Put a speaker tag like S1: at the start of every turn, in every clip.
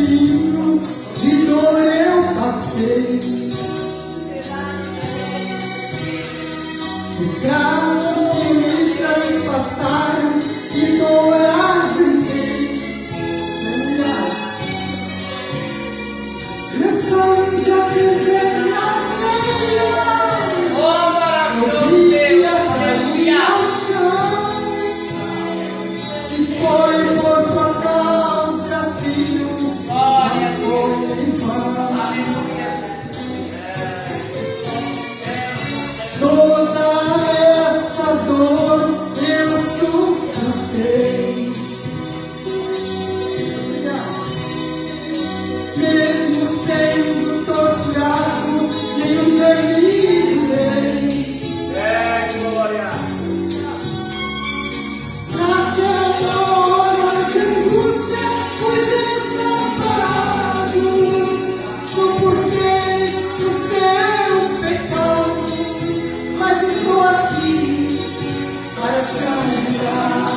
S1: caminhos de dor eu passei. Escravos que me transpassaram e dor aguentei. Meu sonho de viver na ceia. Eu via cair ao chão. E foi por tua causa, filho. Não foi em vão. Toda essa dor eu suportei. Mesmo sendo torturado, eu gemiei.
S2: Glória!
S1: Naquela hora de angústia fui desamparado. Suportei os teus pecados, mas estou aqui para te anunciar.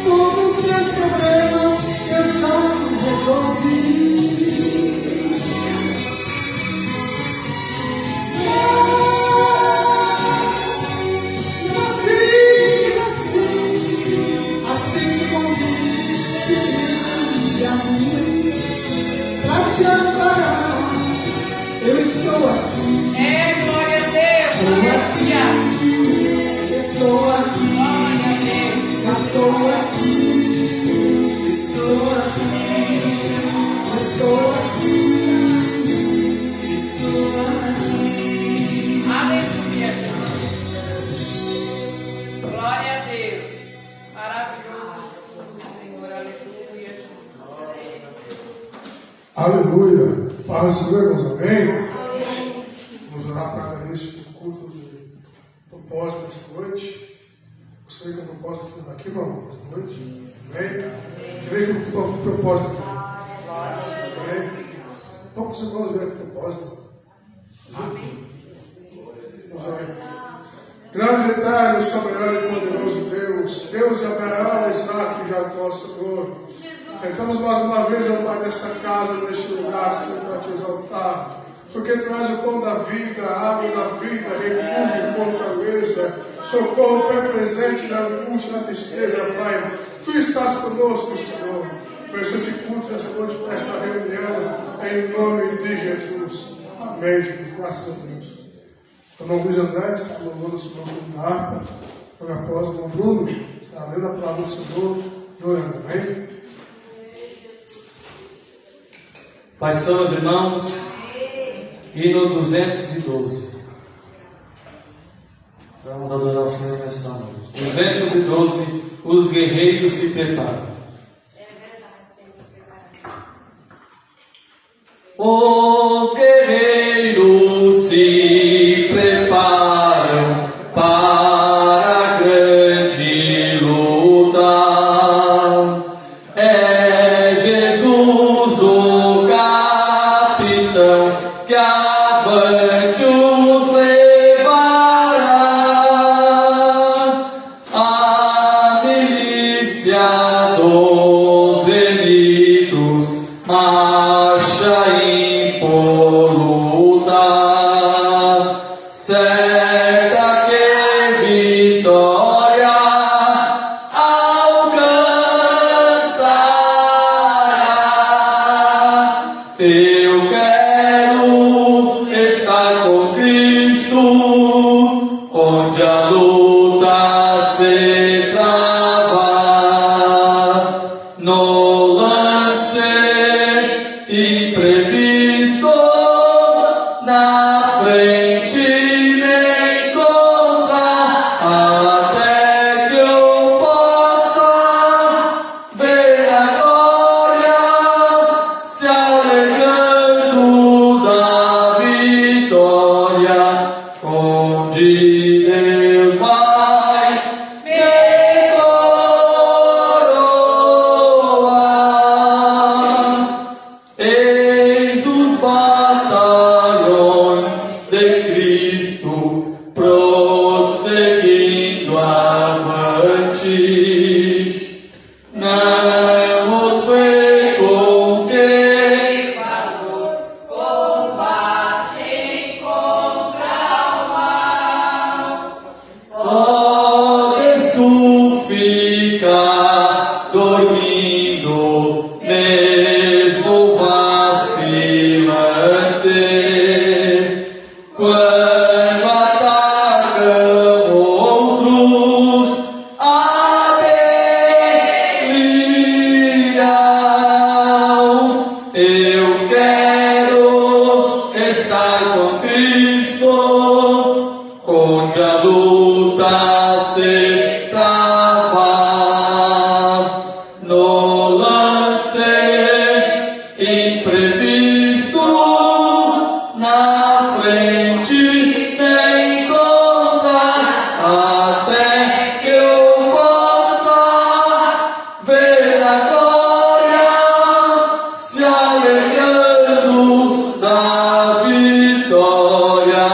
S1: Todos os meus problemas eu já resolvi. Não fiz assim convite a mim, pra te amparar. Eu estou aqui.
S3: Glória a Deus! Aleluia!
S1: Estou aqui. Estou aqui. Estou aqui. Estou aqui. Estou aqui.
S3: Aleluia! Glória a Deus! Maravilhoso Senhor, aleluia!
S4: Aleluia. Paz do Senhor, irmãos, amém? Vamos orar para dar início do culto de propósito esta noite. Você que é propósito aqui, irmão, esta noite? Amém? Creio que o propósito aqui. Amém? Então, você pode ver o propósito. Amém. Vamos orar. Grande, eterno, soberano e poderoso Deus, Deus de Abraão, Isaac e Jacó, Senhor. Entramos mais uma vez, ó Pai, nesta casa, neste lugar, Senhor, para te exaltar. Porque tu és o pão da vida, a água da vida, refúgio e fortaleza, socorro bem presente na angústia, na tristeza, Pai. Tu estás conosco, Senhor. Preciso de culto nessa noite para esta reunião, em nome de Jesus. Amém, Jesus. Graças a Deus. O irmão Luiz André está louvando o Senhor com a harpa. Logo após o irmão Bruno está lendo a palavra do Senhor e orando. Amém?
S5: Pai do Senhor, meus irmãos, hino 212. Vamos adorar o Senhor nesta noite. 212, os guerreiros se preparam. Os guerreiros se preparam para a grande luta. É Jesus o capitão que avante os levará. A milícia dos venidos marcha impoluta, certa que vitória alcançará. Eu quero estar com Cristo, onde a luta se trava, no lance imprevisto, na frente me encontrar, até que eu possa ver a glória se alegrando. mesmo vacilante, quando atacam outros, abelham. Eu quero estar com Cristo, onde a luta se trava, no lance imprevisto, na frente me encontrar, até que eu possa ver a glória se alegrando da vitória,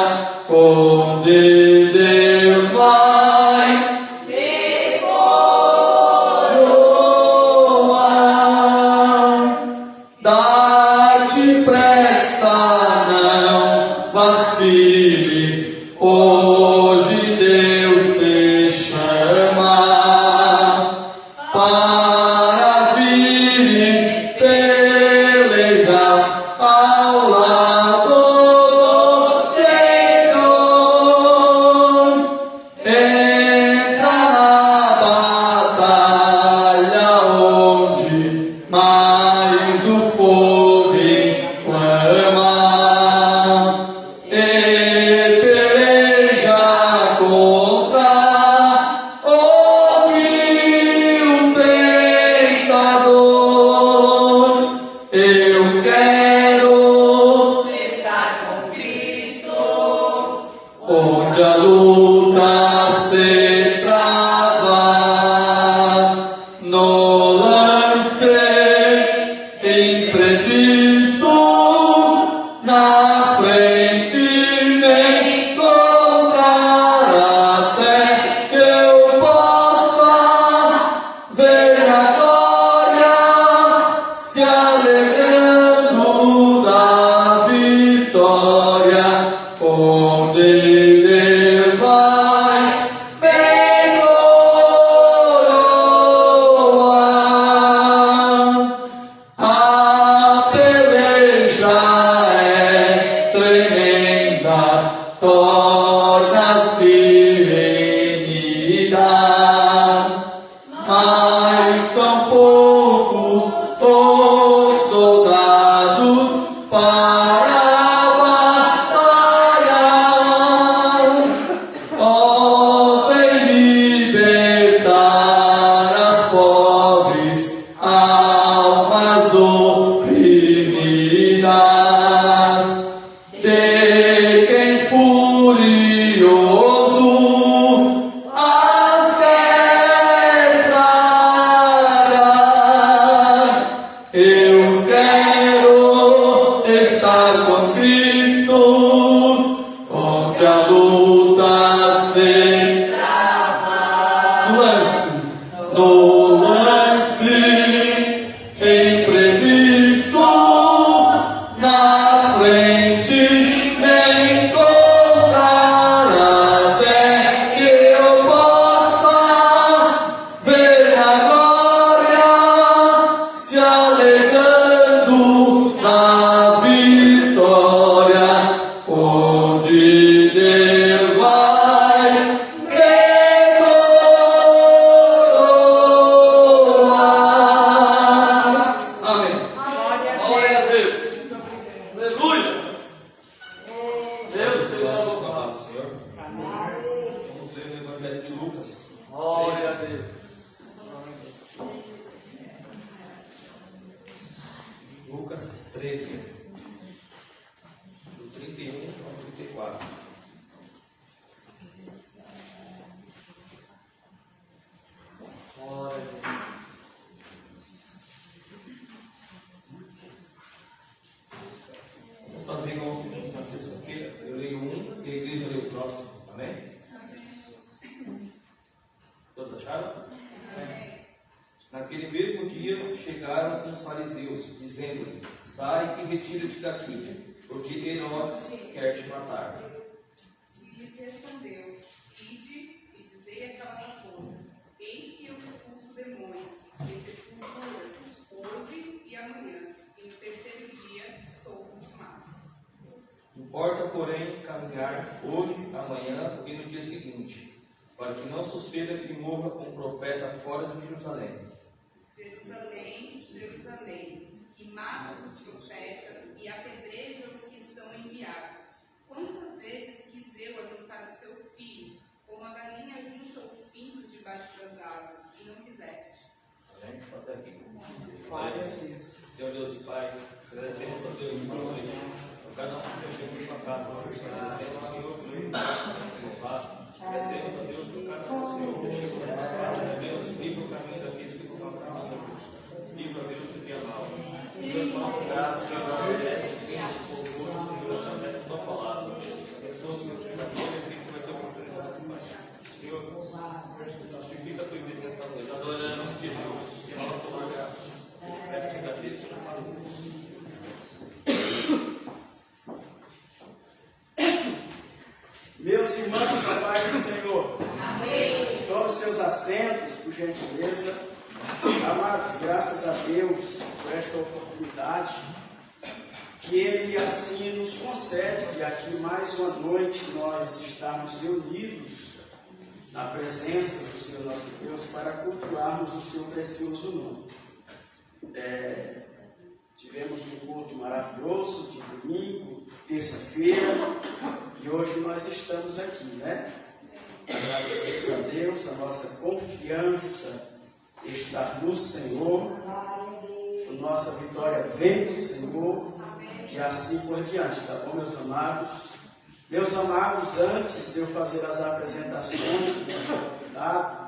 S5: onde Deus vai me coroar. Dá-te pressa, não vaciles, hoje Deus te chama para vires pelejar ao lado do Senhor. Entra na batalha onde mais o fogo inflama, e peleja contra o vil tentador. Eu quero
S3: Estar com Cristo,
S5: onde a luta se trava, no lance imprevisto, na frente me encontrar, até que eu possa ver a glória se alegrando da vitória, onde Deus vai me coroar. A peleja é tremenda, torna-se renhida, mas são poucos os soldados para a batalha. Ó, vem libertar as pobres almas oprimidas, de quem furioso as quer tragar. Eu quero estar com Cristo, onde a luta se trava, no lance imprevisto, na frente me encontrar, até que eu possa ver a glória se alegrando da vitória, onde Deus vai me coroar. Amém. Glória a Deus. Aleluia. Deus seja louvado, Senhor. Vamos ler o Evangelho de Lucas. Glória a Deus. Lucas 13, do 31 ao 34. Glória a Deus. Vamos fazer igual na terça-feira. Eu leio um e a igreja lê o próximo. Amém? Todos acharam? Naquele mesmo dia chegaram uns fariseus, dizendo-lhe: sai e retira-te daqui, porque Herodes quer te matar.
S2: E lhes respondeu: ide e dizei aquela coisa: eis que eu expulso demônios, e efetuo curas, hoje e
S5: Importa, porém, caminhar hoje, amanhã e no dia seguinte, para que não suceda que morra um profeta fora de Jerusalém.
S2: Jerusalém, Jerusalém, que mata os profetas e apedreja os que são enviados. Quantas vezes quis eu ajuntar os teus filhos, como a galinha junta os pintos debaixo das asas, e não quiseste.
S5: Amém? Pode aqui. Senhor Deus e Pai, agradecemos a Deus por noite. Cada um que chegou em sua casa, agradecemos ao Senhor pelo louvado. Agradecemos a Deus por cada um, Senhor, que chegou em sua casa. Deus, livre o caminho daqueles que estão caminhando. Livre a Deus do que é mal. Deus, manda graça, Senhor, agradece o Senhor, Senhor, através da tua palavra. Abençoa, Senhor, que aqui vai ser uma oportunidade de paz. Senhor, justifica a tua igreja nesta noite. Adoramos, Jesus, que nós tomamos graça. Peço que agradeça, Senhor.
S6: Meus irmãos, a paz do Senhor. Amém. Tome seus assentos, por gentileza. Amados, graças a Deus por esta oportunidade que Ele assim nos concede de aqui mais uma noite nós estarmos reunidos na presença do Senhor nosso Deus para cultuarmos o seu precioso nome. Tivemos um culto maravilhoso de domingo, terça-feira, e hoje nós estamos aqui, né? Agradecemos a Deus, a nossa confiança está no Senhor, a nossa vitória vem do Senhor, e assim por diante, tá bom, meus amados? Meus amados, antes de eu fazer as apresentações do nosso convidado,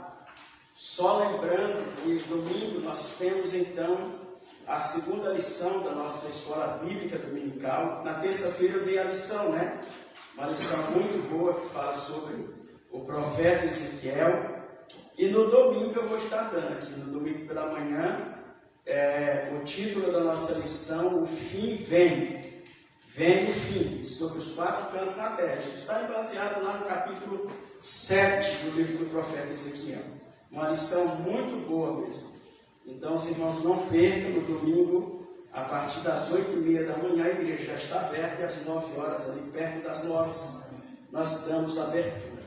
S6: só lembrando que domingo nós temos então a segunda lição da nossa escola bíblica dominical. Na terça-feira eu dei a lição, né? Uma lição muito boa que fala sobre o profeta Ezequiel. E no domingo eu vou estar dando aqui, no domingo pela manhã, o título da nossa lição, O Fim Vem. Vem o fim, sobre os 4 cantos na terra. Isso está baseado lá no capítulo 7 do livro do profeta Ezequiel. Uma lição muito boa mesmo. Então, os irmãos, não percam no domingo, a partir das 8h30 da manhã, a igreja já está aberta, e às 9 horas, ali perto das 9, nós damos abertura.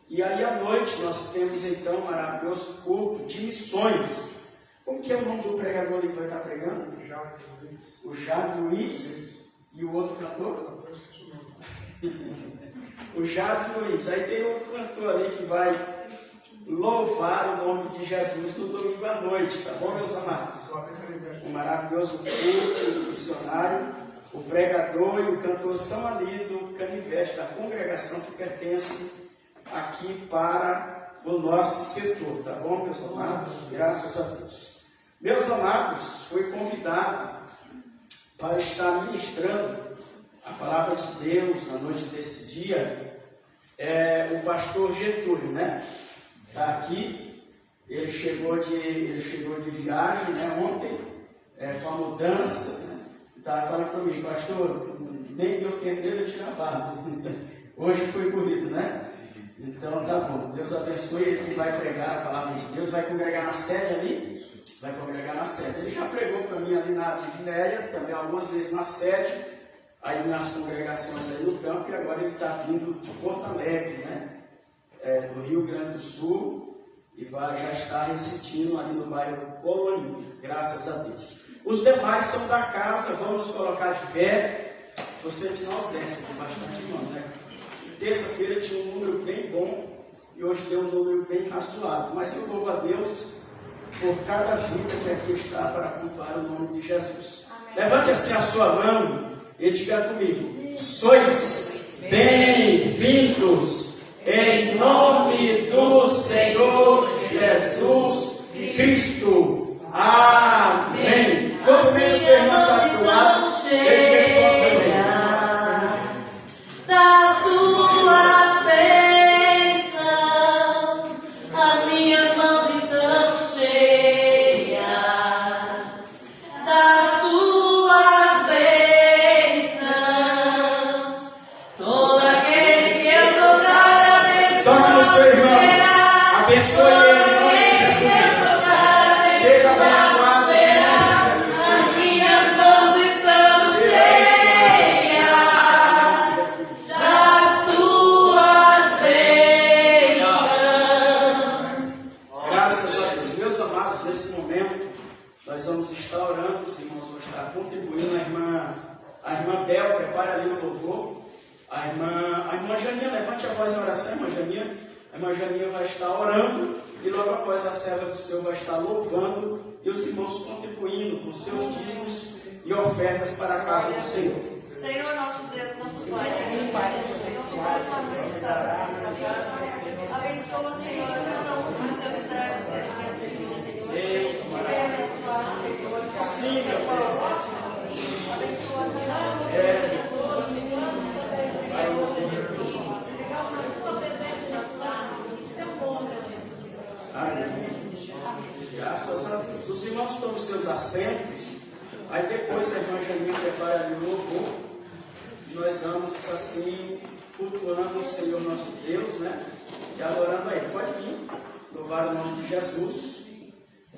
S6: E aí, à noite, nós temos, então, um maravilhoso culto de missões. Como que é o nome do pregador ali que vai estar pregando? O Jade Luiz. E o outro cantor? O Jade Luiz. Aí tem outro cantor ali que vai louvar o nome de Jesus no domingo à noite, tá bom, meus amados? Um maravilhoso culto missionário. O pregador e o cantor são ali do canivete, da congregação que pertence aqui para o nosso setor, tá bom, meus amados? Graças a Deus. Meus amados, foi convidado para estar ministrando a palavra de Deus na noite desse dia, o pastor Getúlio, né? Está aqui, ele chegou de viagem, né, ontem, com a mudança, né? Estava falando para mim, pastor, nem deu tempo dele tirar a barba. Hoje foi corrido, né? Então tá bom, Deus abençoe ele que vai pregar a palavra de Deus, vai congregar na sede ali. Vai congregar na sede. Ele já pregou para mim ali na Divinéia, também algumas vezes na sede, aí nas congregações aí no campo, e agora ele está vindo de Porto Alegre, né? Do Rio Grande do Sul, e já está residindo ali no bairro Colônia, graças a Deus. Os demais são da casa, vamos colocar de pé. Estou sentindo ausência de bastante irmão, né? Terça-feira tinha um número bem bom, e hoje deu um número bem razoável, mas eu louvo a Deus por cada vida que aqui está para cultuar o nome de Jesus. Amém. Levante assim a sua mão e diga comigo: sois bem-vindos em nome do Senhor Jesus Cristo. Amém. Convido os irmãos para o seu lado.
S1: Das tuas bênçãos, as minhas mãos estão cheias. Das tuas bênçãos, todo aquele que eu tocar abençoado.
S6: Toque no seu irmão, abençoe ele em nome de Jesus. Seja abençoado em nome de Jesus.
S1: As minhas mãos
S6: está contribuindo. A irmã Bel, prepara ali o louvor. A irmã Janinha, levante a voz em oração, irmã Janinha. A irmã Janinha vai estar orando e logo após a serva do Senhor vai estar louvando e os irmãos contribuindo com seus dízimos e ofertas para a casa do Senhor.
S7: Senhor, nosso Deus, nosso Pai, nosso Pai, uma noite está na nossa casa. Abençoa, Senhor, cada um dos seus servos que aqui assistem, Senhor. Venha abençoar, Senhor.
S6: Sim, meu
S7: Deus. Abençoa cada um.
S6: Graças a Deus. Os irmãos tomam seus assentos. Aí depois a irmã Janinha prepara ali o louvor. Nós vamos assim, cultuando o Senhor nosso Deus, né? E adorando a Ele. Pode vir, louvar o nome de Jesus.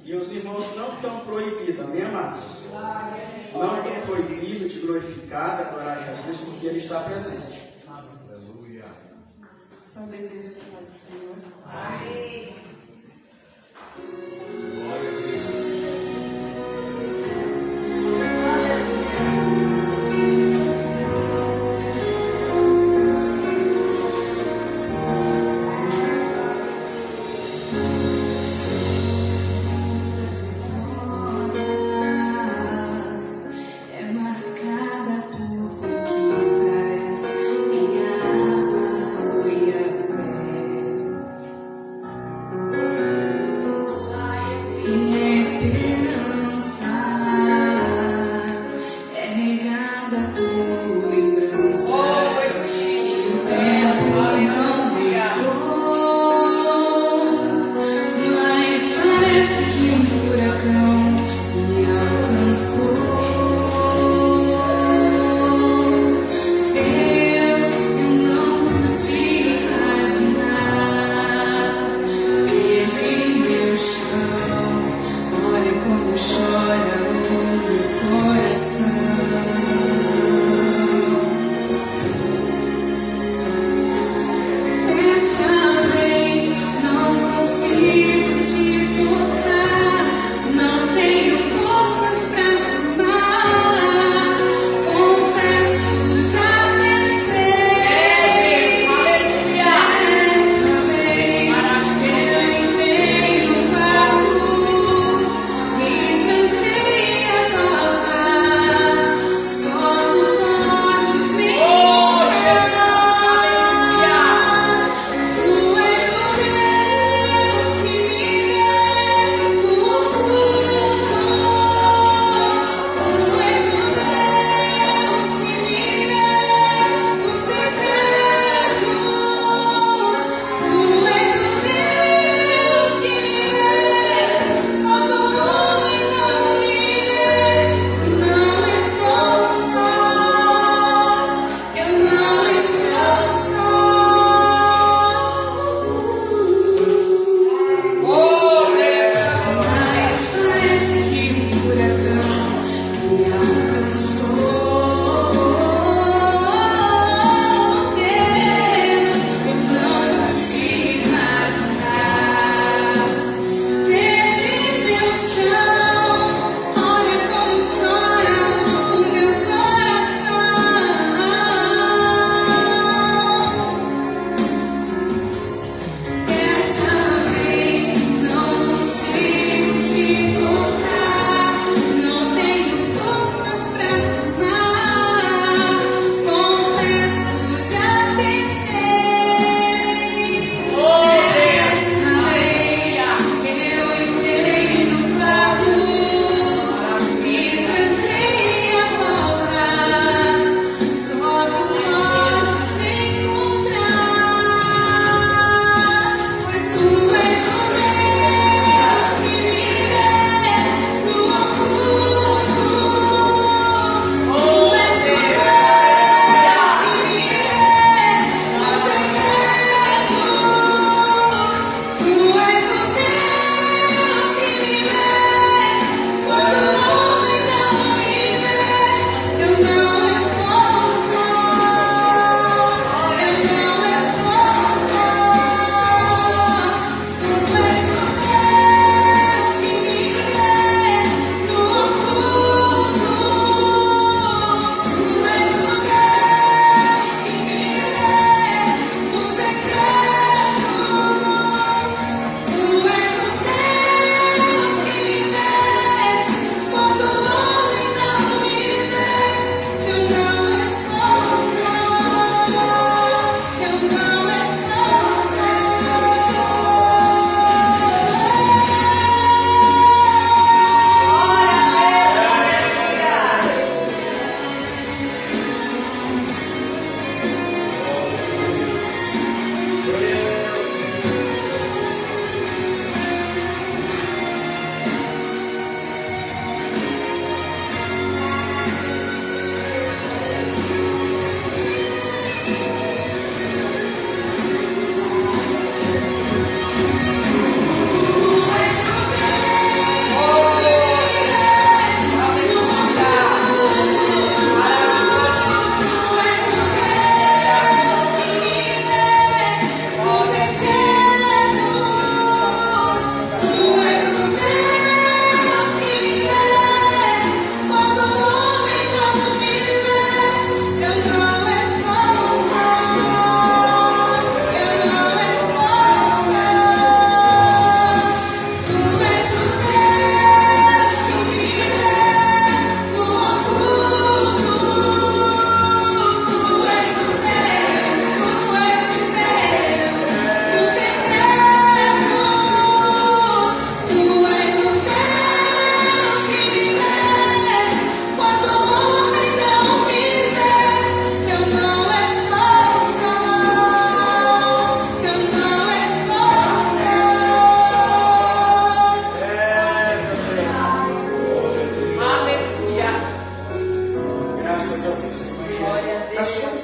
S6: E os irmãos não estão proibidos, amém, amados? Não estão proibidos de glorificar, de adorar a Jesus, porque Ele está presente.
S3: Aleluia.
S2: São da igreja da paz do Senhor.
S3: Amém.
S1: Glória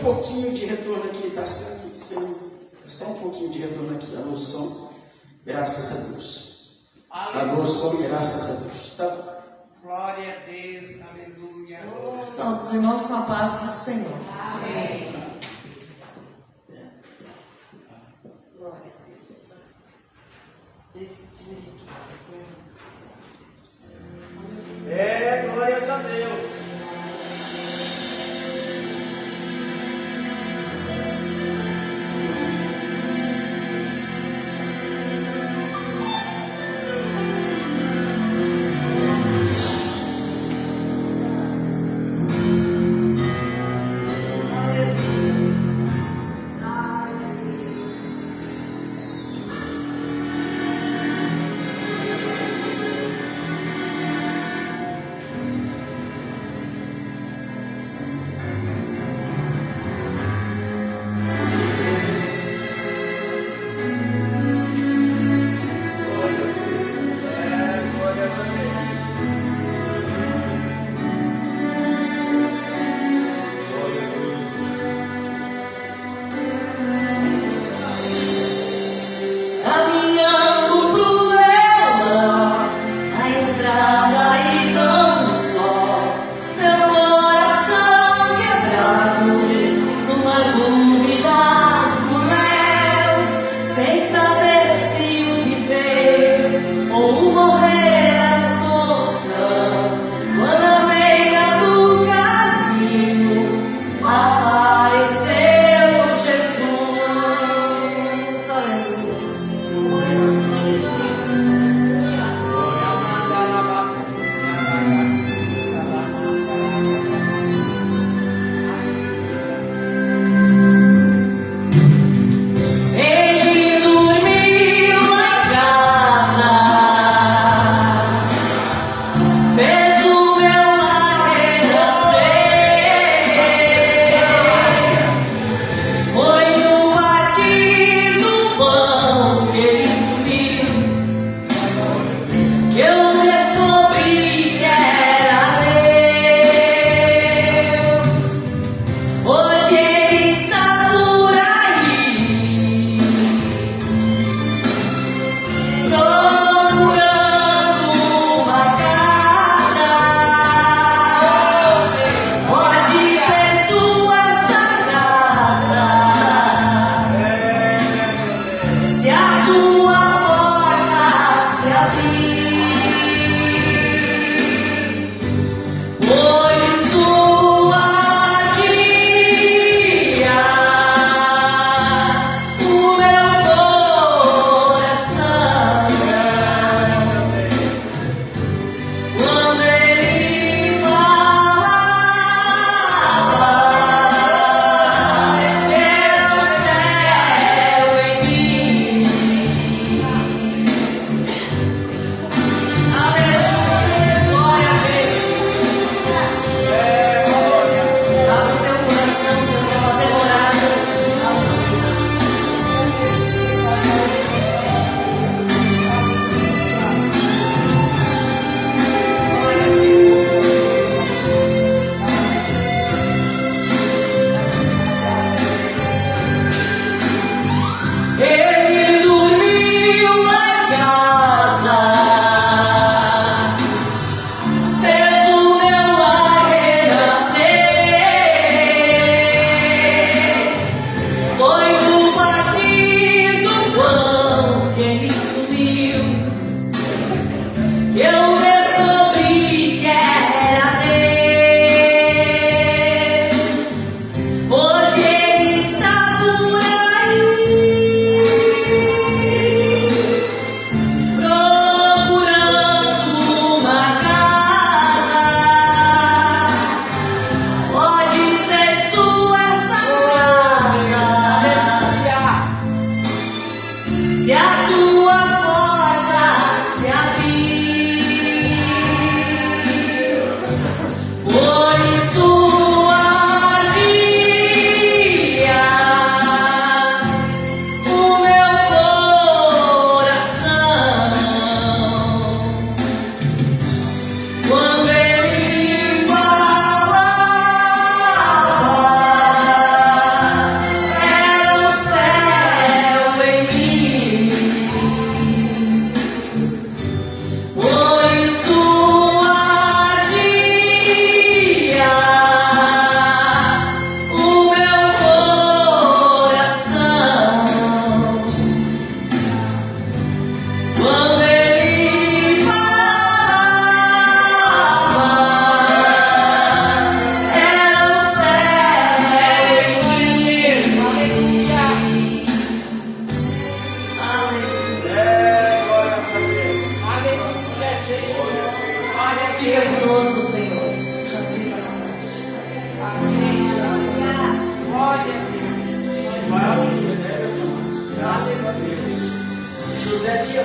S6: pouquinho de retorno aqui, tá? Só um pouquinho de retorno aqui. Alô, som. Graças a Deus. Alô, som. Graças a Deus. Tá?
S8: Glória a Deus. Aleluia.
S7: Santos irmãos, com a paz do Senhor.
S8: Amém.
S7: Glória a Deus. Espírito Santo.
S6: Glórias a Deus.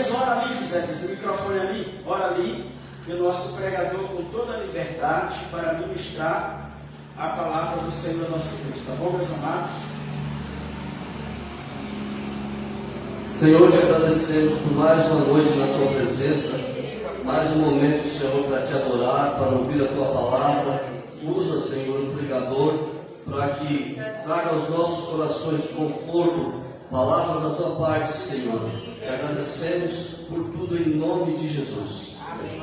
S6: Deus, ora ali, José, diz o microfone ali, ora ali, e o nosso pregador com toda a liberdade para ministrar a palavra do Senhor nosso Deus. Tá bom, meus amados?
S9: Senhor, te agradecemos por mais uma noite na tua presença, mais um momento, Senhor, para te adorar, para ouvir a tua palavra. Usa, Senhor, o pregador para que traga aos nossos corações conforto, palavras da tua parte, Senhor. Te agradecemos por tudo em nome de Jesus.
S8: Amém.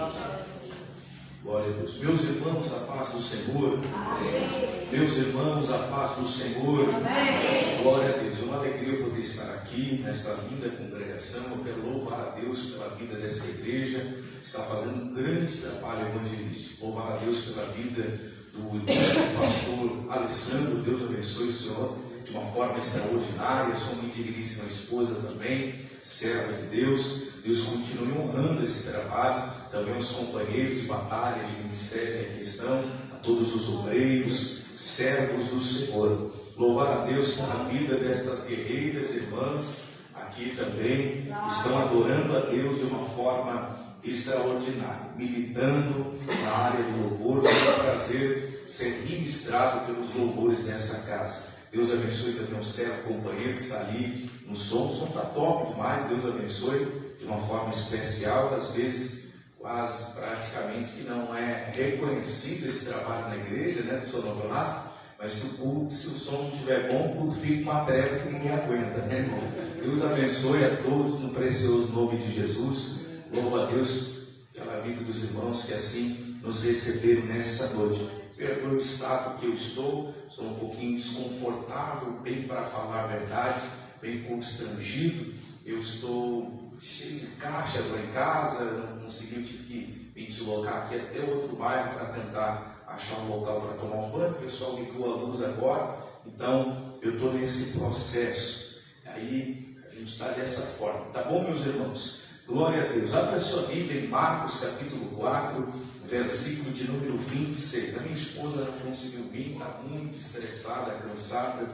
S3: Glória a Deus. Meus irmãos, a paz do Senhor. Amém. Meus irmãos, a paz do Senhor. Amém. Glória a Deus. É uma alegria poder estar aqui nesta linda congregação. Eu quero louvar a Deus pela vida dessa igreja, que está fazendo um grande trabalho evangelístico. Louvar a Deus pela vida do ilustre pastor Alessandro. Deus abençoe o Senhor de uma forma extraordinária. Sua muito digníssima esposa também, serva de Deus. Deus continue honrando esse trabalho, também aos companheiros de batalha, de ministério que aqui estão, a todos os obreiros, servos do Senhor. Louvar a Deus pela vida destas guerreiras irmãs aqui também, que estão adorando a Deus de uma forma extraordinária, militando na área do louvor. Foi um prazer ser ministrado pelos louvores dessa casa. Deus abençoe também o servo companheiro que está ali no som. O som está top demais. Deus abençoe de uma forma especial, às vezes quase praticamente que não é reconhecido esse trabalho na igreja, né, do sonoplastia, mas se o som não estiver bom, o culto fica uma treva que ninguém aguenta, né, irmão? Deus abençoe a todos no precioso nome de Jesus. Louva a Deus pela vida dos irmãos que assim nos receberam nessa noite. Pelo estado que eu estou um pouquinho desconfortável, bem para falar a verdade, bem constrangido. Eu estou cheio de caixas lá em casa, não consegui, tive que me deslocar aqui até outro bairro para tentar achar um local para tomar um banho. O pessoal ligou a luz agora, então eu estou nesse processo. Aí a gente está dessa forma, tá bom, meus irmãos? Glória a Deus. Abra a sua Bíblia em Marcos capítulo 4, versículo de número 26. A minha esposa não conseguiu vir, está muito estressada, cansada.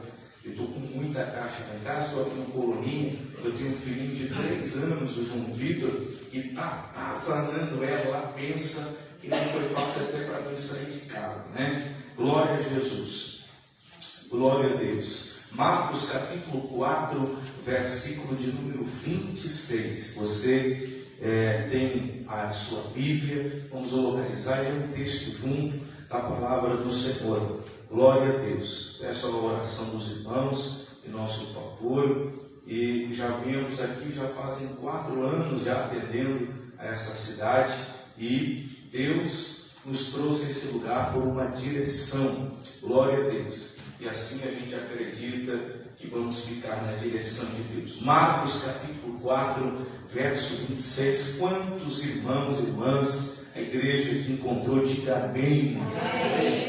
S3: Eu estou com muita caixa lá em casa, estou aqui no Coloninho. Eu tenho um filhinho de 3 anos, o João Vitor, que está atazanando ela lá, pensa que não foi fácil até para mim sair de casa, né? Glória a Jesus. Glória a Deus. Marcos capítulo 4, versículo de número 26. Você tem a sua Bíblia, vamos localizar um texto junto da palavra do Senhor. Glória a Deus. Peço a oração dos irmãos em nosso favor. E já viemos aqui, já fazem 4 anos já atendendo a essa cidade. E Deus nos trouxe a esse lugar por uma direção. Glória a Deus. E assim a gente acredita que vamos ficar na direção de Deus. Marcos capítulo 4, verso 26. Quantos irmãos e irmãs a igreja que encontrou, diga amém.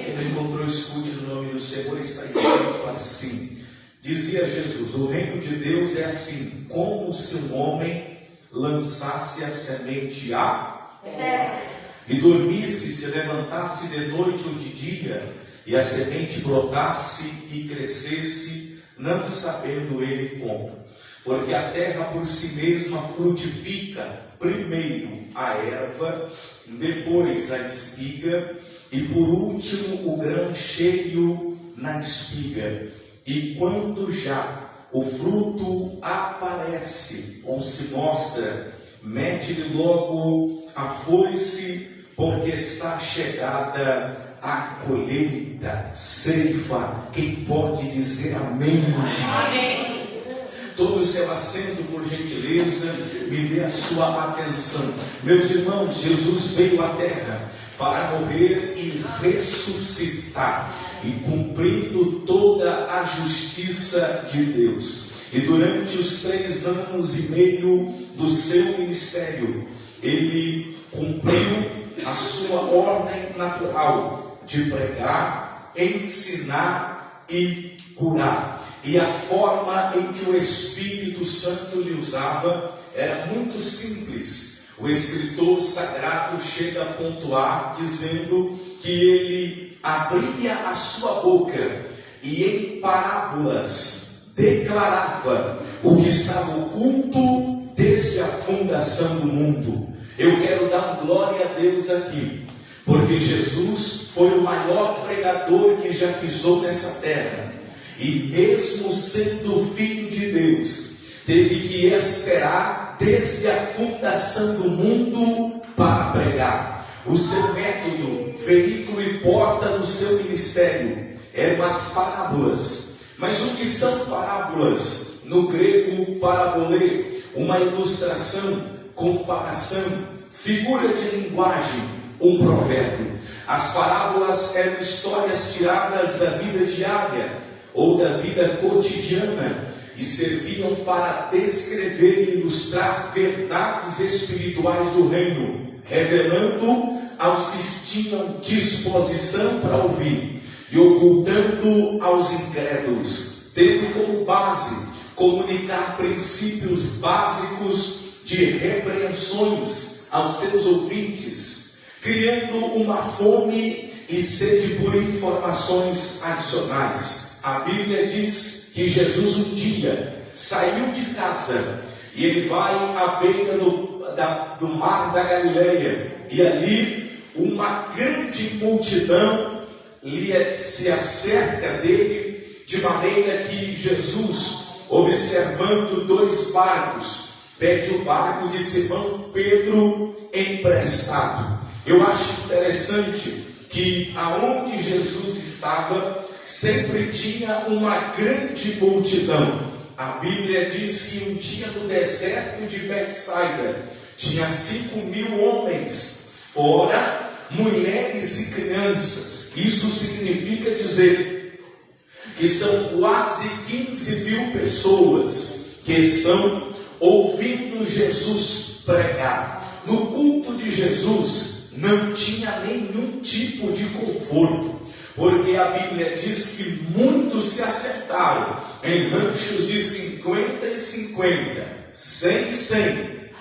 S3: Quem não encontrou, escute no nome do Senhor. Está escrito assim: dizia Jesus, o reino de Deus é assim, como se um homem lançasse a semente à terra, e dormisse, se levantasse de noite ou de dia, e a semente brotasse e crescesse, não sabendo ele como. Porque a terra por si mesma frutifica, primeiro a erva, depois a espiga, e por último o grão cheio na espiga. E quando já o fruto aparece ou se mostra, mete-lhe logo a foice, porque está chegada a colheita, ceifa. Quem pode dizer amém?
S8: Amém.
S3: Todo o seu assento, por gentileza, me dê a sua atenção. Meus irmãos, Jesus veio à terra para morrer e ressuscitar, e cumprindo toda a justiça de Deus. E durante os 3 anos e meio do seu ministério, ele cumpriu a sua ordem natural de pregar, ensinar e curar. E a forma em que o Espírito Santo lhe usava era muito simples. O escritor sagrado chega a pontuar dizendo que ele abria a sua boca e em parábolas declarava o que estava oculto desde a fundação do mundo. Eu quero dar glória a Deus aqui, porque Jesus foi o maior pregador que já pisou nessa terra. E mesmo sendo filho de Deus, teve que esperar desde a fundação do mundo para pregar. O seu método, veículo e porta do seu ministério eram as parábolas. Mas o que são parábolas? No grego, parabolê, uma ilustração, comparação, figura de linguagem, um provérbio. As parábolas eram histórias tiradas da vida diária ou da vida cotidiana e serviam para descrever e ilustrar verdades espirituais do reino, revelando aos que tinham disposição para ouvir e ocultando aos incrédulos, tendo como base comunicar princípios básicos de repreensões aos seus ouvintes, criando uma fome e sede por informações adicionais. A Bíblia diz que Jesus um dia saiu de casa e ele vai à beira do mar da Galileia, e ali uma grande multidão se acerca dele, de maneira que Jesus, observando 2 barcos, pede o barco de Simão Pedro emprestado. Eu acho interessante que aonde Jesus estava, sempre tinha uma grande multidão. A Bíblia diz que um dia no deserto de Betsaida tinha 5.000 homens, fora mulheres e crianças. Isso significa dizer que são quase 15.000 pessoas que estão ouvindo Jesus pregar. No culto de Jesus não tinha nenhum tipo de conforto, porque a Bíblia diz que muitos se assentaram em ranchos de 50 e 50, 100 e 100,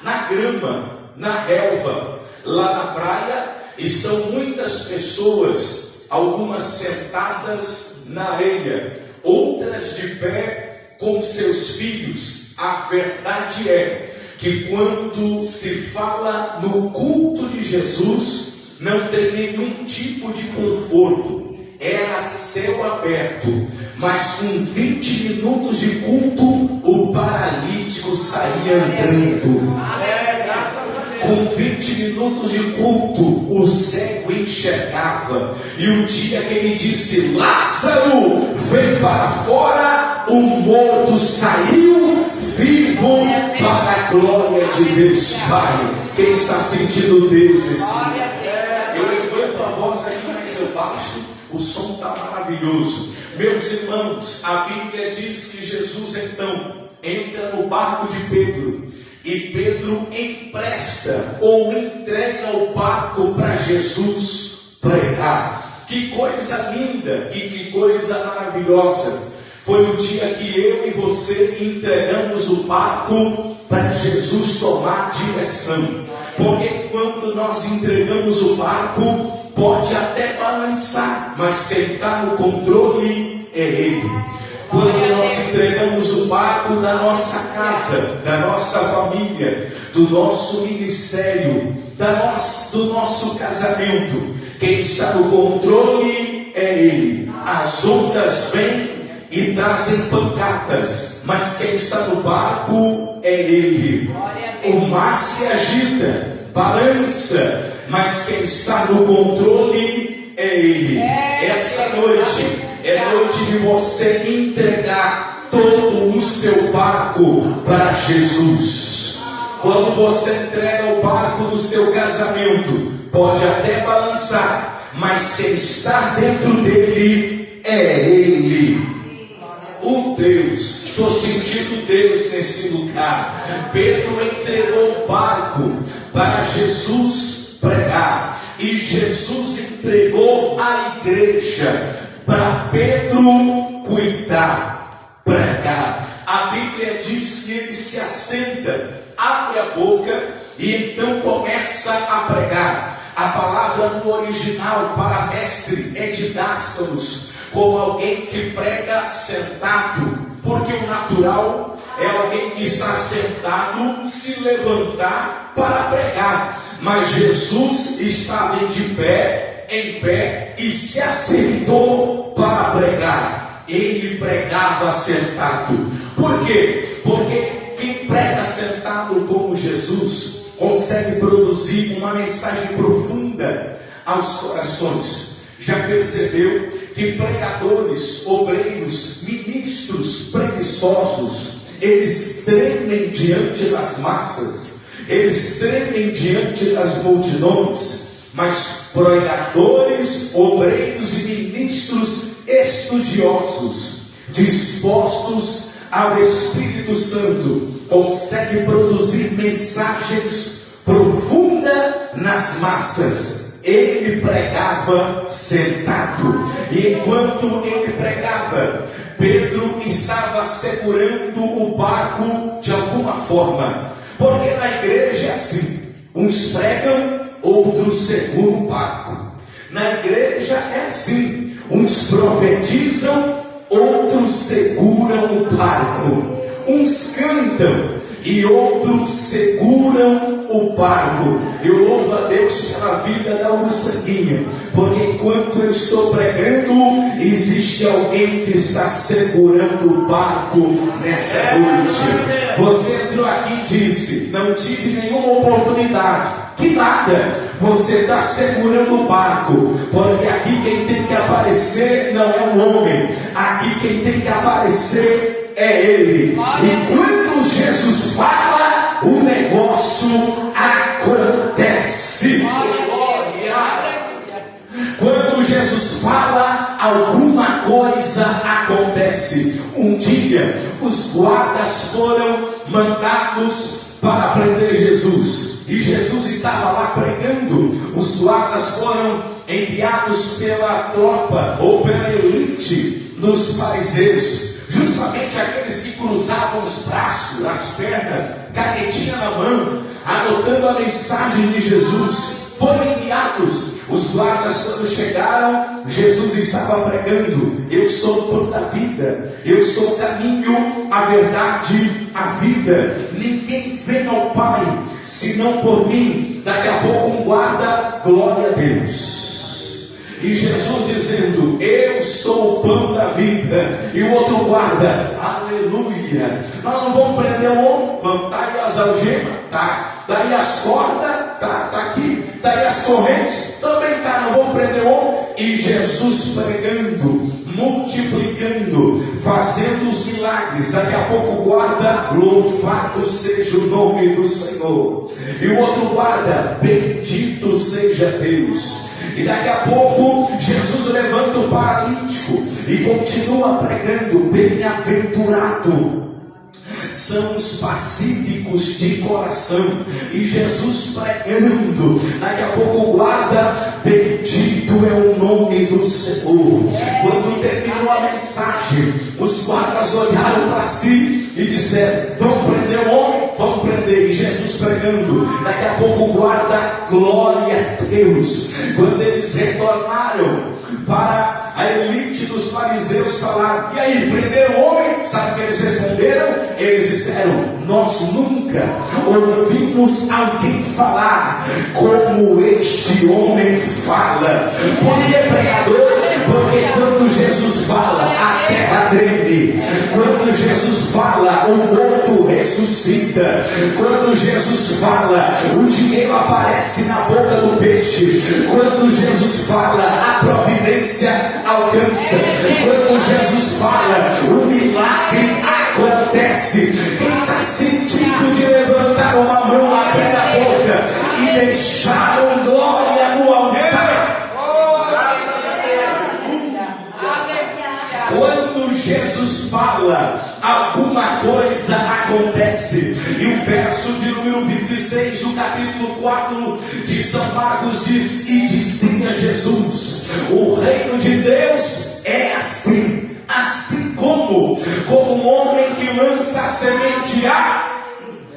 S3: na grama, na relva. Lá na praia estão muitas pessoas, algumas sentadas na areia, outras de pé com seus filhos. A verdade é que quando se fala no culto de Jesus, não tem nenhum tipo de conforto. Era céu aberto, mas com 20 minutos de culto, o paralítico saía andando. Com 20 minutos de culto, o cego enxergava. E o dia que ele disse: Lázaro, vem para fora, o morto saiu vivo para a glória de Deus Pai. Quem está sentindo Deus nesse dia? Eu levanto a voz aqui, mas eu baixo. O som está maravilhoso. Meus irmãos, a Bíblia diz que Jesus então entra no barco de Pedro, e Pedro empresta ou entrega o barco para Jesus pregar. Que coisa linda e que coisa maravilhosa. Foi o dia que eu e você entregamos o barco para Jesus tomar direção. Porque quando nós entregamos o barco, pode até balançar, mas quem está no controle é Ele. Quando nós entregamos o barco da nossa casa, da nossa família, do nosso ministério, do nosso casamento, quem está no controle é Ele. As ondas vêm e trazem pancadas, mas quem está no barco é Ele. O mar se agita, balança, mas quem está no controle é Ele. Essa noite é noite de você entregar todo o seu barco para Jesus. Quando você entrega o barco do seu casamento, pode até balançar, mas quem está dentro dele é Ele. O Deus, estou sentindo Deus nesse lugar. Pedro entregou o barco para Jesus pregar, e Jesus entregou a igreja para Pedro cuidar, pregar. A Bíblia diz que ele se assenta, abre a boca e então começa a pregar. A palavra no original para mestre é didáscalos, como alguém que prega sentado. Porque o natural é alguém que está sentado, se levantar para pregar. Mas Jesus estava em pé e se assentou para pregar. Ele pregava sentado. Por quê? Porque quem prega sentado como Jesus consegue produzir uma mensagem profunda aos corações. Já percebeu que pregadores, obreiros, ministros preguiçosos, eles tremem diante das massas, eles tremem diante das multidões, mas pregadores, obreiros e ministros estudiosos, dispostos ao Espírito Santo, conseguem produzir mensagens profundas nas massas. Ele pregava sentado, e enquanto ele pregava, Pedro estava segurando o barco de alguma forma, porque na igreja é assim: uns pregam, outros seguram o barco. Na igreja é assim: uns profetizam, outros seguram o barco. Uns cantam e outros seguram o barco. Eu louvo a Deus pela vida da Ursanguinha, porque enquanto eu estou pregando, existe alguém que está segurando o barco nessa noite. Você entrou aqui e disse: não tive nenhuma oportunidade. Que nada, você está segurando o barco, porque aqui quem tem que aparecer não é um homem, aqui quem tem que aparecer é Ele. E quando Jesus fala, o negócio acontece. Quando Jesus fala, alguma coisa acontece. Um dia, os guardas foram mandados para prender Jesus, e Jesus estava lá pregando. Os guardas foram enviados pela tropa ou pela elite dos fariseus, justamente aqueles que cruzavam os braços, as pernas, canetinha na mão, anotando a mensagem de Jesus. Foram enviados. Os guardas, quando chegaram, Jesus estava pregando: eu sou o pão da vida, eu sou o caminho, a verdade, a vida. Ninguém vem ao Pai senão por mim. Daqui a pouco um guarda: glória a Deus. E Jesus dizendo: eu sou o pão da vida. E o outro guarda: aleluia. Nós não vamos prender o homem. Vamos, tá aí as algemas, tá. Daí as cordas, tá aqui. Daí as correntes, também tá. Não vamos prender o homem. E Jesus pregando, multiplicando, fazendo os milagres. Daqui a pouco o guarda: louvado seja o nome do Senhor. E o outro guarda: bendito seja Deus. E daqui a pouco Jesus levanta o paralítico e continua pregando: bem-aventurado são os pacíficos de coração. E Jesus pregando, daqui a pouco o guarda: bendito é o nome do Senhor. Quando terminou a mensagem, os guardas olharam para si e disseram: vamos prender o homem? Vamos prender. E Jesus pregando, daqui a pouco o guarda: glória a Deus. Quando eles retornaram para a elite dos fariseus, falaram: e aí, prenderam o homem? Sabe o que eles responderam? Eles disseram: nós nunca ouvimos alguém falar como este homem fala. Por que, pregador? Porque quando Jesus fala, a terra treme. Quando Jesus fala, o morto ressuscita. Quando Jesus fala, o dinheiro aparece na boca do peixe. Quando Jesus fala, a providência alcança. Quando Jesus fala, o milagre acontece. Quem está sentindo de levantar uma mão, abrir a boca e deixar um glória no altar? Quando Jesus fala, alguma coisa acontece. E o verso de número 26 do capítulo 4 de São Marcos diz: e dizia Jesus: o reino de Deus é assim como um homem que lança a semente à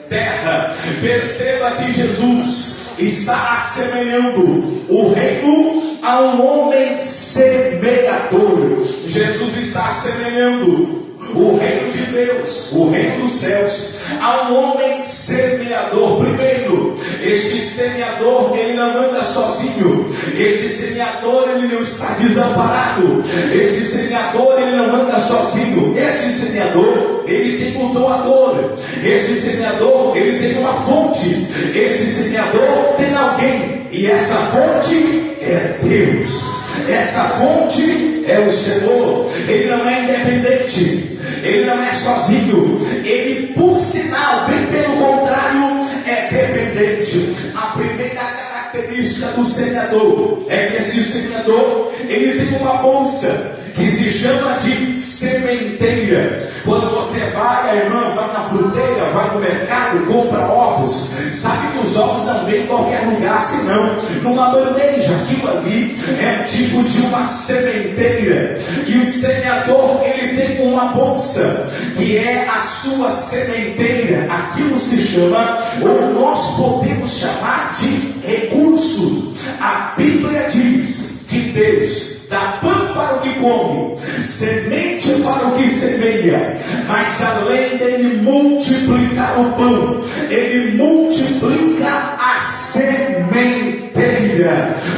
S3: terra. Perceba que Jesus está assemelhando o reino a um homem semeador. Jesus está assemelhando o reino de Deus, o reino dos céus, há um homem semeador. Primeiro, este semeador, ele não anda sozinho. Este semeador, ele não está desamparado. Este semeador, ele não anda sozinho. Este semeador, ele tem um doador. Este semeador, ele tem uma fonte. Este semeador tem alguém. E essa fonte é Deus. Essa fonte é o Senhor. Ele não é independente, ele não é sozinho, ele, por sinal, bem pelo contrário, é dependente. A primeira característica do semeador é que esse semeador, ele tem uma bolsa que se chama de sementeira. Quando você vai, a irmã vai na fruteira, vai no mercado, compra ovos, sabe que os ovos não vêm em qualquer lugar senão numa bandeja. Aquilo ali é tipo de uma sementeira. E o semeador, ele tem uma bolsa que é a sua sementeira. Aquilo se chama, ou nós podemos chamar de recurso. A Bíblia diz que Deus dá pão para o que come, semente para o que semeia, mas além dele multiplicar o pão, ele multiplica a sementeira.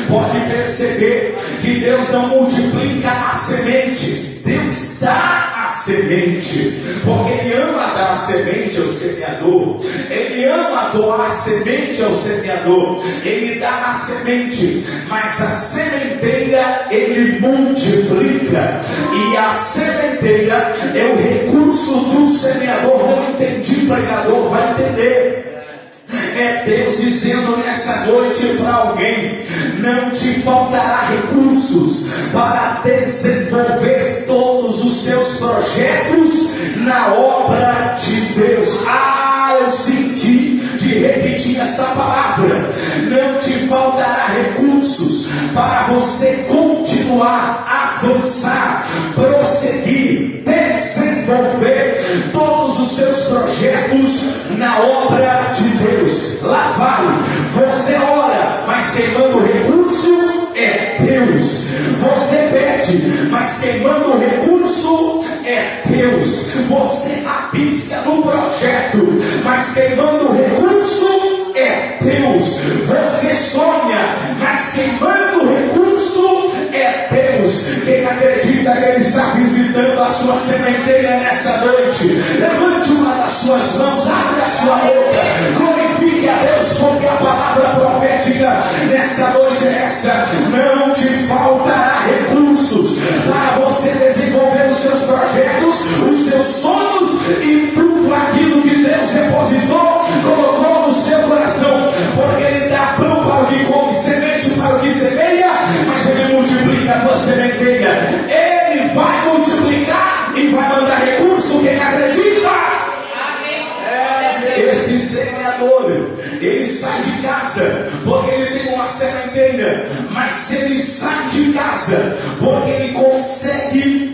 S3: Pode perceber que Deus não multiplica a semente, Deus dá a semente, porque Ele ama dar a semente ao semeador, Ele ama doar a semente ao semeador, Ele dá a semente, mas a sementeira Ele multiplica, e a sementeira é o recurso do semeador. Não entendi, pregador, vai entender. É Deus dizendo nessa noite para alguém: não te faltará recursos para desenvolver todos os seus projetos na obra de Deus. Eu senti de repetir essa palavra. Não te faltará recursos para você continuar, avançar, prosseguir, desenvolver todos os seus projetos na obra de Deus. Lá vai, você ora, mas queimando recurso é Deus. Você pede, mas queimando recurso é Deus. Você rabisca no projeto, mas queimando recurso é Deus. Você sonha, mas queimando recurso é Deus. Quem acredita que Ele está visitando a sua sementeira nessa noite, levante uma das suas mãos, abre a sua boca, glorifique a Deus, porque a palavra profética nesta noite é essa: não te faltará recursos para você desenvolver os seus projetos, os seus sonhos e tudo aquilo que Deus depositou, colocou no seu coração, porque Ele dá pão para o que come, semente para o que semeia, mas Ele multiplica a tua sementeira. Ele vai multiplicar e vai mandar recurso. Quem acredita? Este semeador, ele sai de casa porque ele tem uma sementeira, mas ele sai de casa porque ele consegue,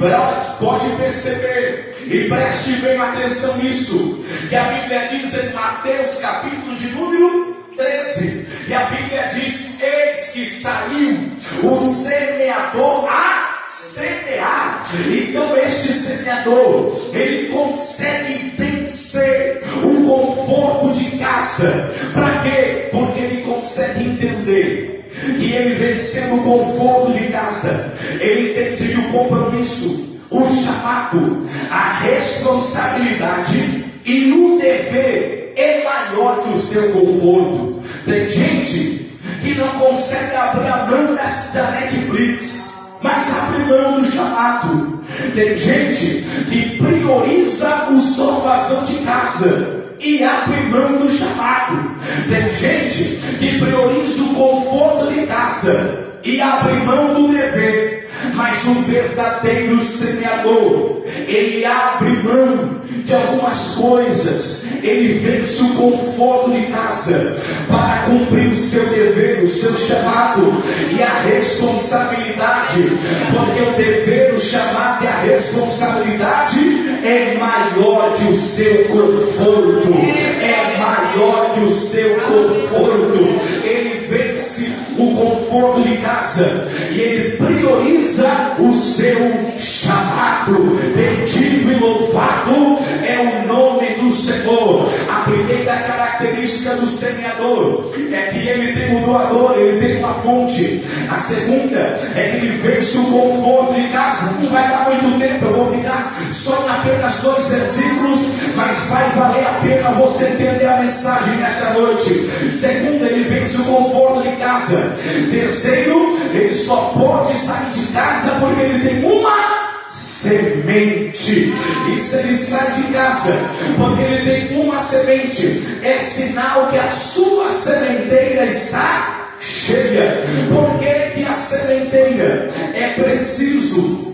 S3: pode perceber, e preste bem atenção nisso, que a Bíblia diz em Mateus capítulo de número 13, e a Bíblia diz: eis que saiu o semeador a semear. Então este semeador, ele consegue vencer o conforto de casa. Para quê? Porque ele consegue entender, e ele vencendo o conforto de casa, ele entende que o compromisso, o chamado, a responsabilidade e o dever é maior que o seu conforto. Tem gente que não consegue abrir a mão da Netflix, mas abre mão do chamado. Tem gente que prioriza o sofazão de casa e abre mão do chamado. Tem gente que prioriza o conforto de casa e abre mão do dever. Mas o verdadeiro semeador, ele abre mão de algumas coisas, ele vence o conforto de casa para cumprir o seu dever, o seu chamado e a responsabilidade, porque o dever, o chamado e a responsabilidade é maior que o seu conforto, é maior que o seu conforto. Ele vence esquece o conforto de casa e ele prioriza o seu chamado. Bendito e louvado é o nome do Senhor. A primeira característica do semeador é que ele tem um doador, ele tem uma fonte. A segunda é que ele vence o conforto de casa. Não vai dar muito tempo, eu vou ficar só em apenas 2 versículos, mas vai valer a pena você entender a mensagem nessa noite. Segundo, ele vence o conforto de casa. Terceiro, ele só pode sair de casa porque ele tem uma semente. E se ele sai de casa porque ele tem uma semente, é sinal que a sua sementeira está cheia. Por que a sementeira é preciso,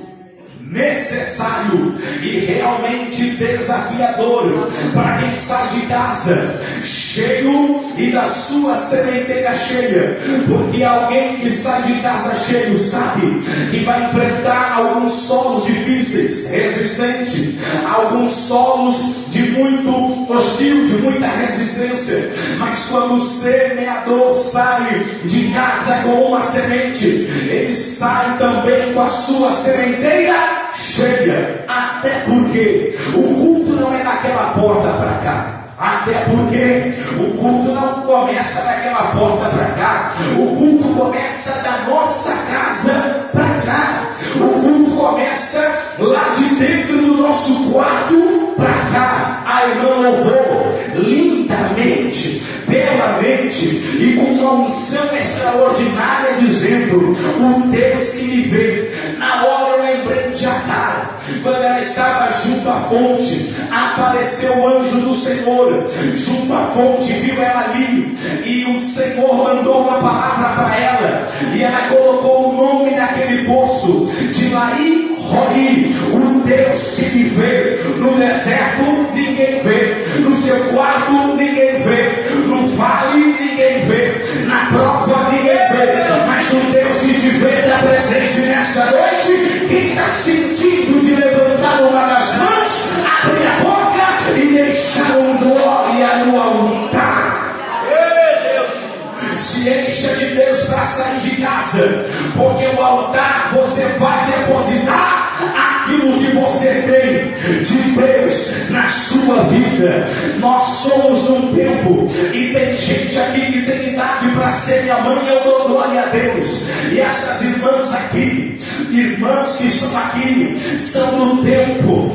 S3: necessário e realmente desafiador para quem sai de casa cheio e da sua sementeira cheia? Porque alguém que sai de casa cheio sabe que vai enfrentar alguns solos difíceis, resistentes, alguns solos de muito hostil, de muita resistência. Mas quando o semeador sai de casa com uma semente, ele sai também com a sua sementeira cheia. Até porque o culto não é daquela porta para cá. Até porque o culto não começa daquela porta para cá. O culto começa da nossa casa para cá. O culto começa lá de dentro do nosso quarto para cá. A irmã louvou lindamente, belamente e com uma unção extraordinária, dizendo: o Deus que me vê. Na hora eu lembrei de Agar, quando ela estava junto à fonte, apareceu o anjo do Senhor junto à fonte, viu ela ali, e o Senhor mandou uma palavra para ela, e ela colocou o nome daquele poço de Laí-Roi, o Deus que me vê. No deserto ninguém vê, no seu quarto ninguém vê, no vale ninguém vê, na prova ninguém vê, mas o Deus que te vê está presente nesta noite. Quem está sentindo de levantar uma das mãos, abre a boca e deixa um glória no altar. Se encha de Deus para sair de casa, porque o altar você vai depositar aquilo que você tem de Deus na sua vida. Nós somos num tempo, e tem gente aqui que tem idade para ser minha mãe, eu dou glória a Deus. E essas irmãs aqui, irmãs que estão aqui, são do tempo,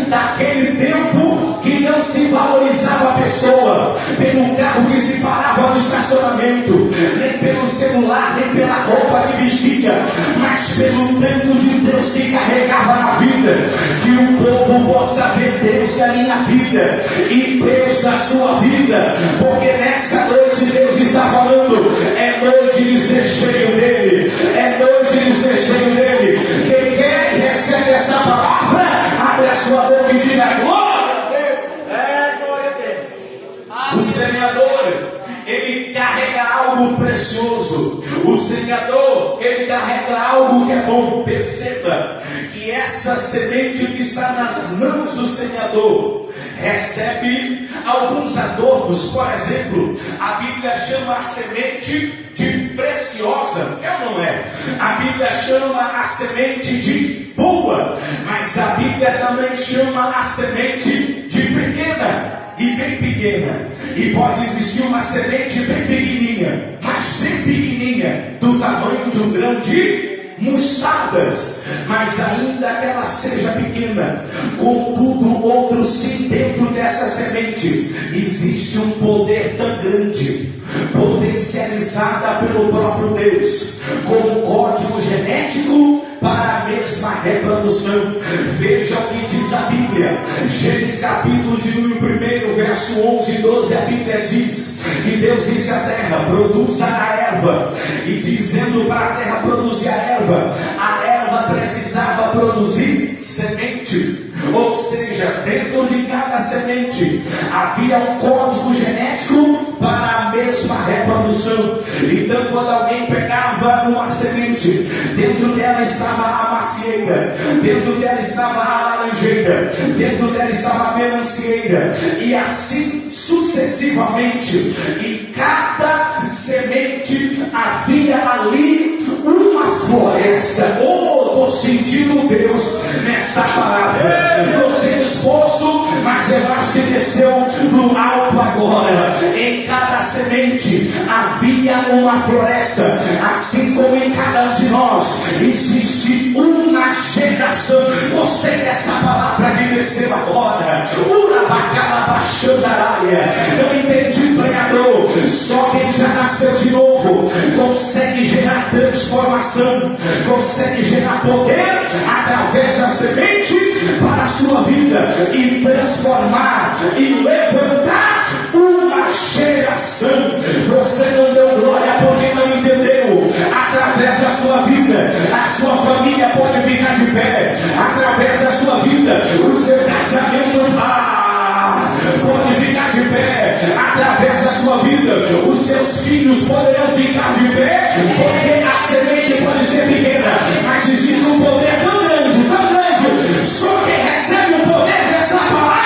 S3: daquele tempo que não se valorizava a pessoa pelo carro que se parava no estacionamento, nem pelo celular, nem pela roupa que vestia, mas pelo tanto de Deus que carregava na vida. Que o povo possa ver Deus na minha vida e Deus na sua vida, porque nessa noite Deus está falando: é noite de ser cheio dele, é noite de ser cheio dele. Quem quer e recebe essa palavra, abre a sua boca e diga glória a Deus. É glória a Deus. O semeador, ele carrega algo precioso. O semeador, ele carrega algo que é bom. Perceba que essa semente que está nas mãos do semeador recebe alguns adornos. Por exemplo, a Bíblia chama a semente de preciosa, é ou não é? A Bíblia chama a semente de boa, mas a Bíblia também chama a semente de pequena e bem pequena. E pode existir uma semente bem pequenininha, mas bem pequenininha, do tamanho de um grão de mostardas, mas ainda que ela seja pequena, contudo outro sim, dentro dessa semente existe um poder tão grande, potencializada pelo próprio Deus, com um código genético para a mesma reprodução. Veja o que diz a Bíblia, Gênesis capítulo de número 1, verso 11 e 12. A Bíblia diz que Deus disse à terra: produza a erva, e dizendo para a terra produzir a erva precisava produzir semente. Ou seja, dentro de cada semente havia um código genético para a mesma reprodução. Então, quando alguém pegava uma semente, dentro dela estava a macieira, dentro dela estava a laranjeira, dentro dela estava a melancieira, e assim sucessivamente. E cada semente havia ali uma floresta. Oh, estou sentindo Deus nessa palavra. Estou sendo exposto, mas eu acho que desceu no alto agora. Em cada semente havia uma floresta, assim como em cada um de nós existe uma geração. Gostei dessa palavra que desceu agora. Não entendi, pregador. Só quem já nasceu de novo consegue gerar transformação, consegue gerar poder através da semente para a sua vida e transformar e levantar uma geração. Você não deu glória porque não entendeu. Através da sua vida, a sua família pode ficar de pé. Através da sua vida, o seu casamento pode ficar de pé. Através da sua vida, os seus filhos poderão ficar de pé. Porque a semente pode ser pequena, mas existe um poder tão grande, tão grande. Só quem recebe o poder dessa palavra.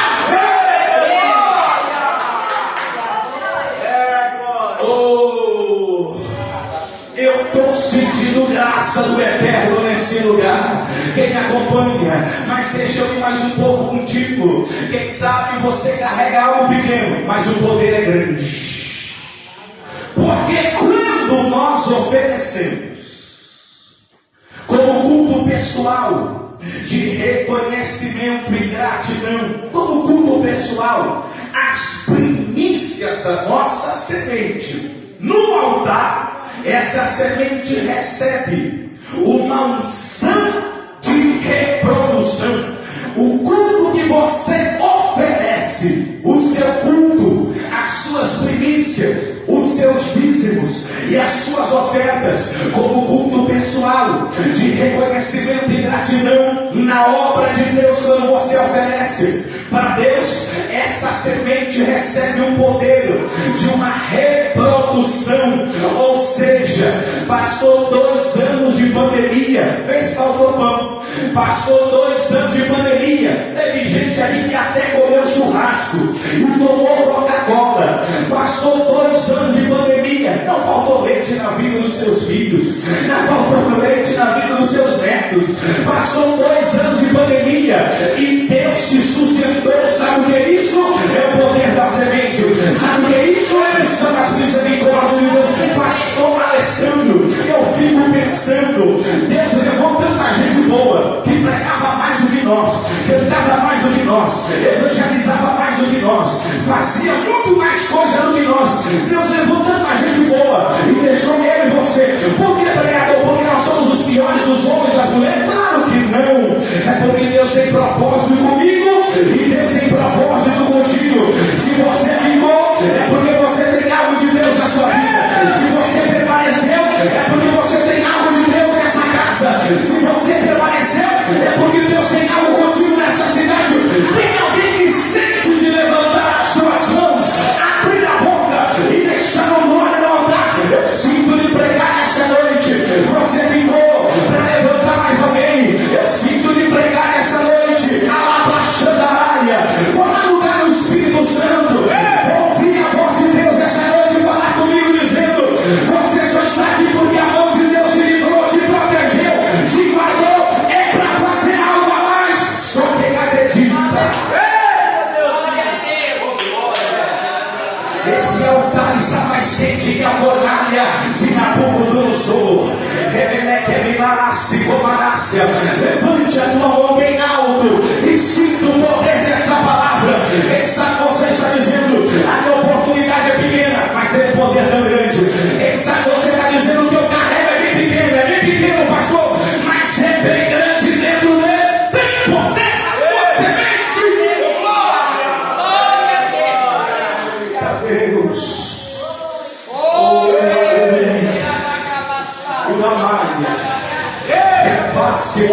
S3: Eu estou sentindo graça do Eterno nesse lugar. Quem me acompanha, mas deixa eu ir mais um pouco contigo. Quem sabe você carrega algo pequeno, mas o poder é grande. Porque quando nós oferecemos como culto pessoal de reconhecimento e gratidão, como culto pessoal, as primícias da nossa semente no altar, essa semente recebe uma unção de reprodução. O culto que você oferece, o seu culto, as suas primícias, os seus dízimos e as suas ofertas, como culto pessoal de reconhecimento e gratidão na obra de Deus, quando você oferece para Deus, essa semente recebe o poder de uma reprodução. Ou seja, passou 2 anos de pandemia, fez falta pão. Passou 2 anos de pandemia, teve gente ali que até comeu churrasco e tomou Coca-Cola. Passou 2 anos de pandemia, não faltou leite na vida dos seus filhos, não faltou leite na vida dos seus netos. Passou 2 anos de pandemia e Deus te sustentou. Sabe o que é isso? É o poder da semente. Sabe o que é isso? São as misericórdias de Deus. Pastor Alessandro, eu fico pensando, Deus levou tanta gente boa que pregava mais do que nós, cantava mais do que nós, evangelizava mais do que nós, fazia muito mais coisa do que nós. Deus levou tanta gente boa e deixou eu e você. Por que, pregador? Porque nós somos os piores dos homens e das mulheres? Claro que não. É porque Deus tem propósito comigo e Deus tem propósito contigo. Se você ficou, é porque você tem algo de Deus na sua vida. Se você permaneceu, é porque você tem algo de Deus nessa casa. Se você permaneceu, é porque Deus tem algo contigo nessa cidade. Tem alguém que sente de levantar as suas mãos, abrir a boca e deixar o glória no altar. Eu sinto de pregar nessa noite. Você ficou para levantar mais alguém. Eu sinto de pregar nessa noite. Alabaxandaraia. Vou lugar no Espírito Santo. Vou ouvir a voz de Deus essa noite falar comigo dizendo: você só está aqui porque a mão de Deus te livrou, te protegeu, te guardou. É para fazer algo a mais. Só quem acredita. Esse altar está mais quente que a fornalha de Nabucodonosor. Levante a tua mão bem alto e sinta o poder dessa palavra. Quem sabe você está dizendo: a minha oportunidade é pequena, mas tem poder tão grande. Quem sabe você está dizendo que eu carrego é bem pequeno, pastor, mas é bem grande dentro dele. Tem poder na sua semente. Glória a Deus. Face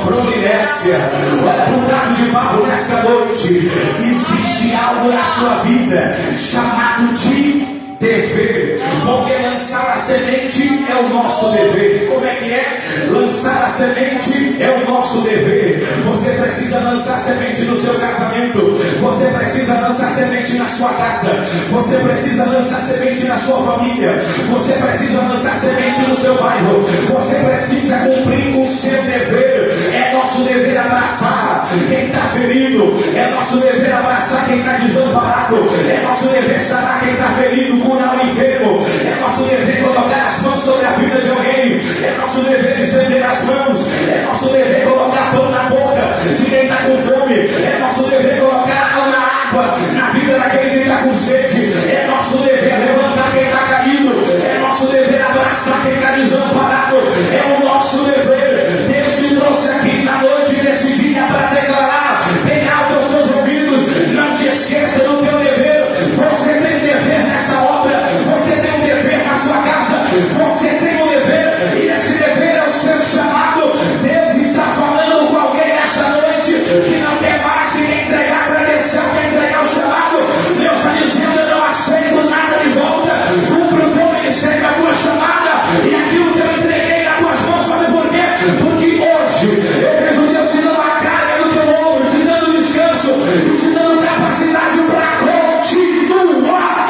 S3: prominência, é de barro nessa noite. Existe algo na sua vida chamado de dever, porque lançar a semente é o nosso dever. Como é que é? Lançar a semente é o nosso dever. Você precisa lançar semente no seu casamento, você precisa lançar semente na sua casa, você precisa lançar semente na sua família, você precisa lançar semente no seu bairro, você precisa cumprir com o seu dever. É nosso dever abraçar quem está ferido, é nosso dever abraçar quem está desamparado, é nosso dever sarar quem está ferido, curar o enfermo, é nosso dever colocar as mãos sobre a vida de alguém, é nosso dever estender as mãos, é nosso dever colocar pão na boca de quem está com fome, é nosso dever colocar na água na vida daquele que está com sede, é nosso dever levantar quem está caído, é nosso dever abraçar quem está desamparado, é o nosso dever. Deus te trouxe aqui na noite nesse dia para declarar bem alto aos seus ouvidos: não te esqueça do teu dever. Você tem um dever nessa obra, você tem um dever na sua casa, você tem um dever, e esse dever é o seu chamado. Deus está falando com alguém nessa noite que não quer mais que entregar a credencial, quer entregar o chamado. Deus está dizendo: eu não aceito nada de volta, cumpre o teu ministério, a tua chamada, e aquilo que eu entreguei nas tuas mãos. Sabe por quê? Porque hoje eu vejo Deus te dando a carga no teu ombro, te dando descanso e te dando capacidade para continuar,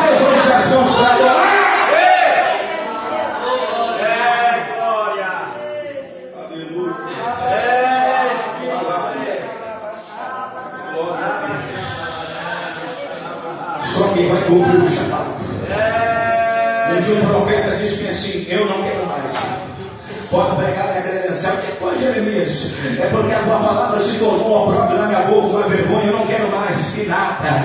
S3: levante as mãos para adorar.
S6: Glória. Aleluia.
S3: Só quem vai cumprir o chamado. Um dia um profeta disse assim: eu não quero mais. Pode pregar minha credencial. O que foi, Jeremias? É porque a tua palavra se tornou um opróbrio na minha boca, uma vergonha. Eu não quero mais que nada.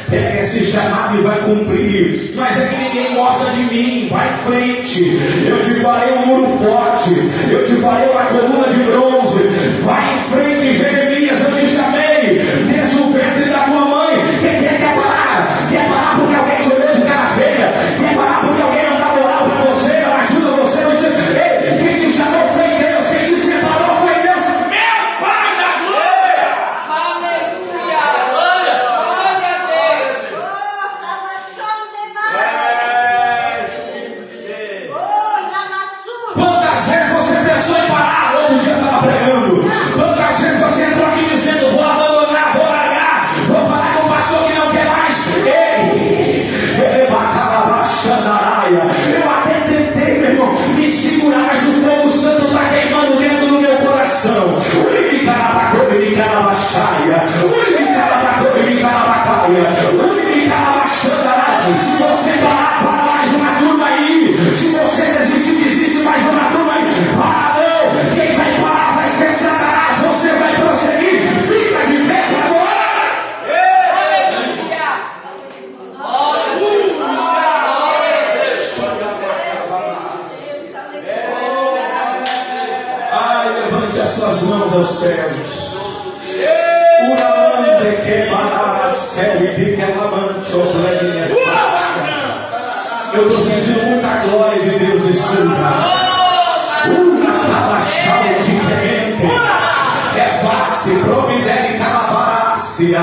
S3: Pega esse chamado e vai cumprir. Mas é que ninguém gosta de mim. Vai em frente. Eu te farei um muro forte, eu te farei uma coluna de bronze. Vai em frente, Jeremias. Eu te chamei desde o ventre da tua mãe. Quem quer parar? Quer parar porque alguém te olhou de cara feia? Quer parar porque alguém não dá moral para você, não ajuda você? Ei, quem te chamou foi Deus, quem te separou foi Deus, meu Pai da glória.
S8: Aleluia! Glória a Deus!
S3: Quantas vezes você pensou em parar? Outro dia estava pregando. Quantas vezes você entrou aqui dizendo: vou abandonar, vou largar, vou falar com o pastor que não quer mais? Ei, eu até tentei, meu irmão, me segurar, mas o fogo santo está queimando dentro do meu coração. Se você parar para mais uma turma aí, se você desistir, desiste mais uma turma aí. Para não, quem vai parar vai ser Satanás. Você vai prosseguir, fica de pé para agora. Ai, levante as suas mãos aos céus. Uramande que para céu e de que lamante o plebe. Eu estou sentindo muita glória de Deus nesse lugar. É fácil, providere calabarácia.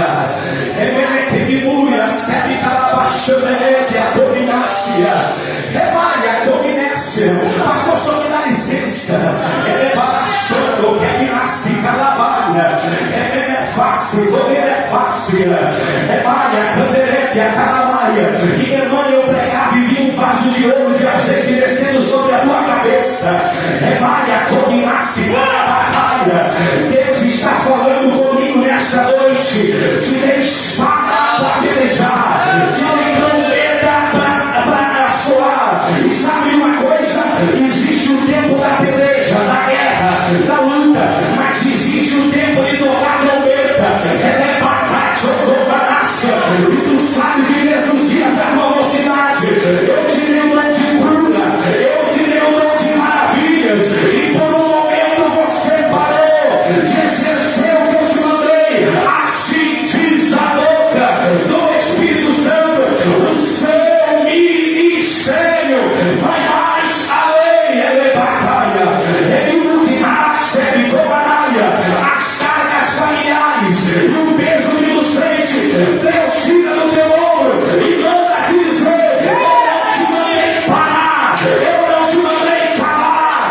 S3: É melequimúria, sete calabaxamelete, a dominácia. É malha, dominácia. Pastor, só me dá licença. É barachando, que é minassi, calabalha. É fácil, comer é fácil. É malha, canderete, a calabalha. Minha irmã, eu pregava e vi um vaso de ouro de azeite descendo sobre a tua cabeça. É malha, dominácia, calabalha. Deus está falando comigo nessa noite. Te dei espada para pelejar, te dei trombeta para soar. E sabe uma coisa? Existe o tempo da peleja, da guerra, da luta, mas existe o tempo de tocar trombeta. Ela é bacate ou trombanaça. E tu sabe que nesses dias da tua mocidade eu te dei um dom de cura, eu te dei um dom de maravilhas. E por um momento você parou de exercer o que eu te mandei. Assim diz a boca do Espírito Santo: o seu ministério vai mais além. Ele batalha, ele multimarcha,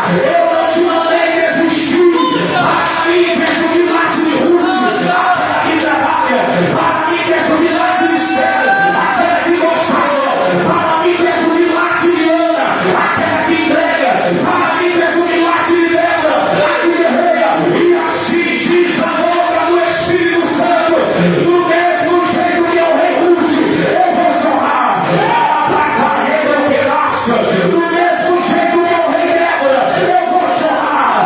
S3: Eu não te mandei desistir. Para mim, penso que late de Ruth, aquela que trabalha. Para mim, penso que late de Esther, aquela que consagrou. Para mim, penso que late de Ana, aquela que entrega. Para mim, penso que late de Débora, a que guerreia. E assim diz a boca do Espírito Santo. Do mesmo jeito que eu rei Ruth, eu vou te honrar. Do mesmo jeito que eu rei Débora, eu vou te honrar.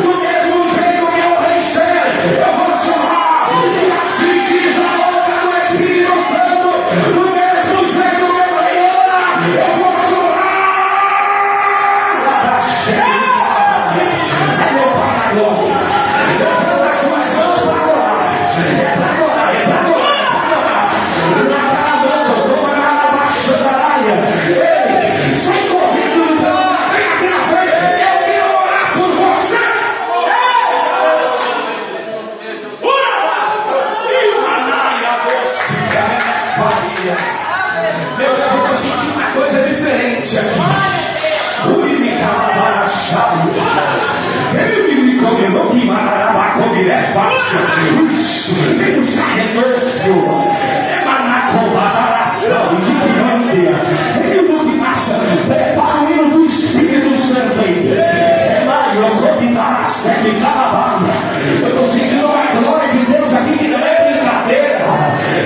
S3: Do mesmo jeito que eu rei Esther, eu vou te honrar. E assim diz a boca do Espírito Santo. Do mesmo jeito que eu rei Ana, eu vou te honrar. É meu Pai da glória. Eu quero as suas mãos para adorar. É para adorar, é para adorar, é para adorar. Ei, sai correndo, vem aqui na frente. Eu quero orar por você. Meu Deus, eu vou sentir uma coisa diferente aqui. Ele me combinou que Manarabá comer é fácil. Tem um sarrenoso. É manacobadaração de Ândia. Ele não que passa. Prepara o hino do Espírito Santo aí. É maior cobidaração de Calabanda. Eu estou sentindo uma glória de Deus aqui que não é brincadeira.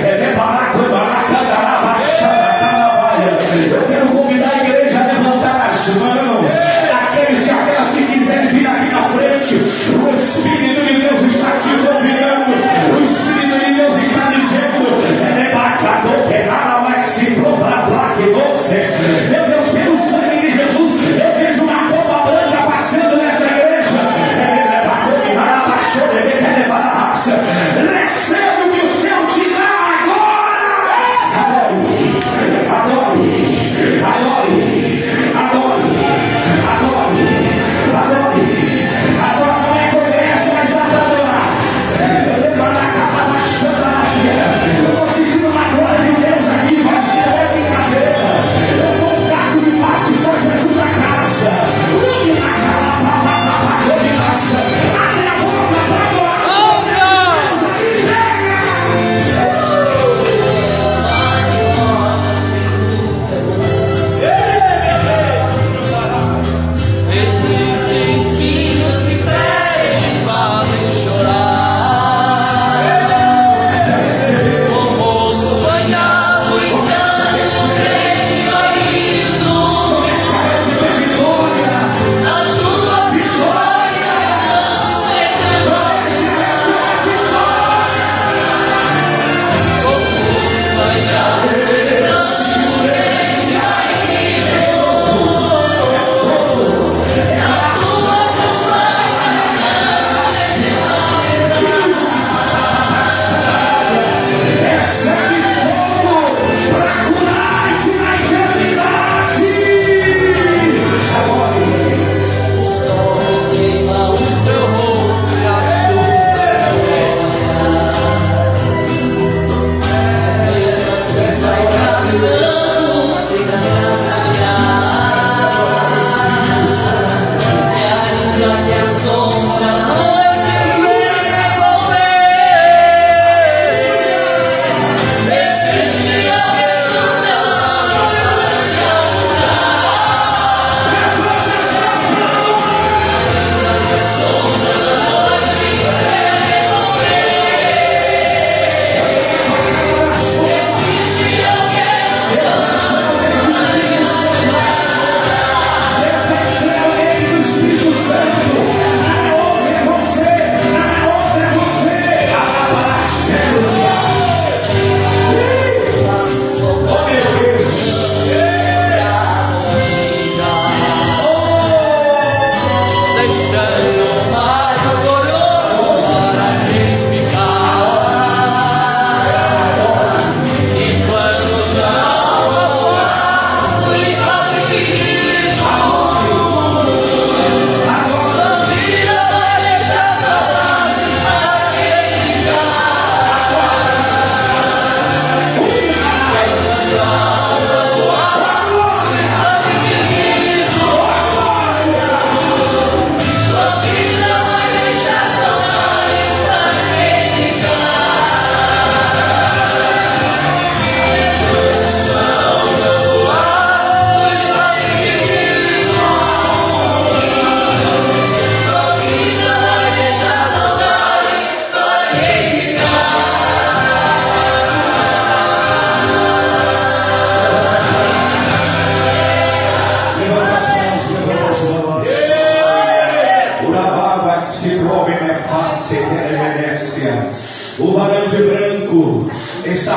S3: É baracobaracadarabaxada calabaia. Eu quero convidar a igreja a levantar as mãos. Aqueles e aquelas que quiserem vir aqui na frente. O Espírito de Deus está te convidando. O Espírito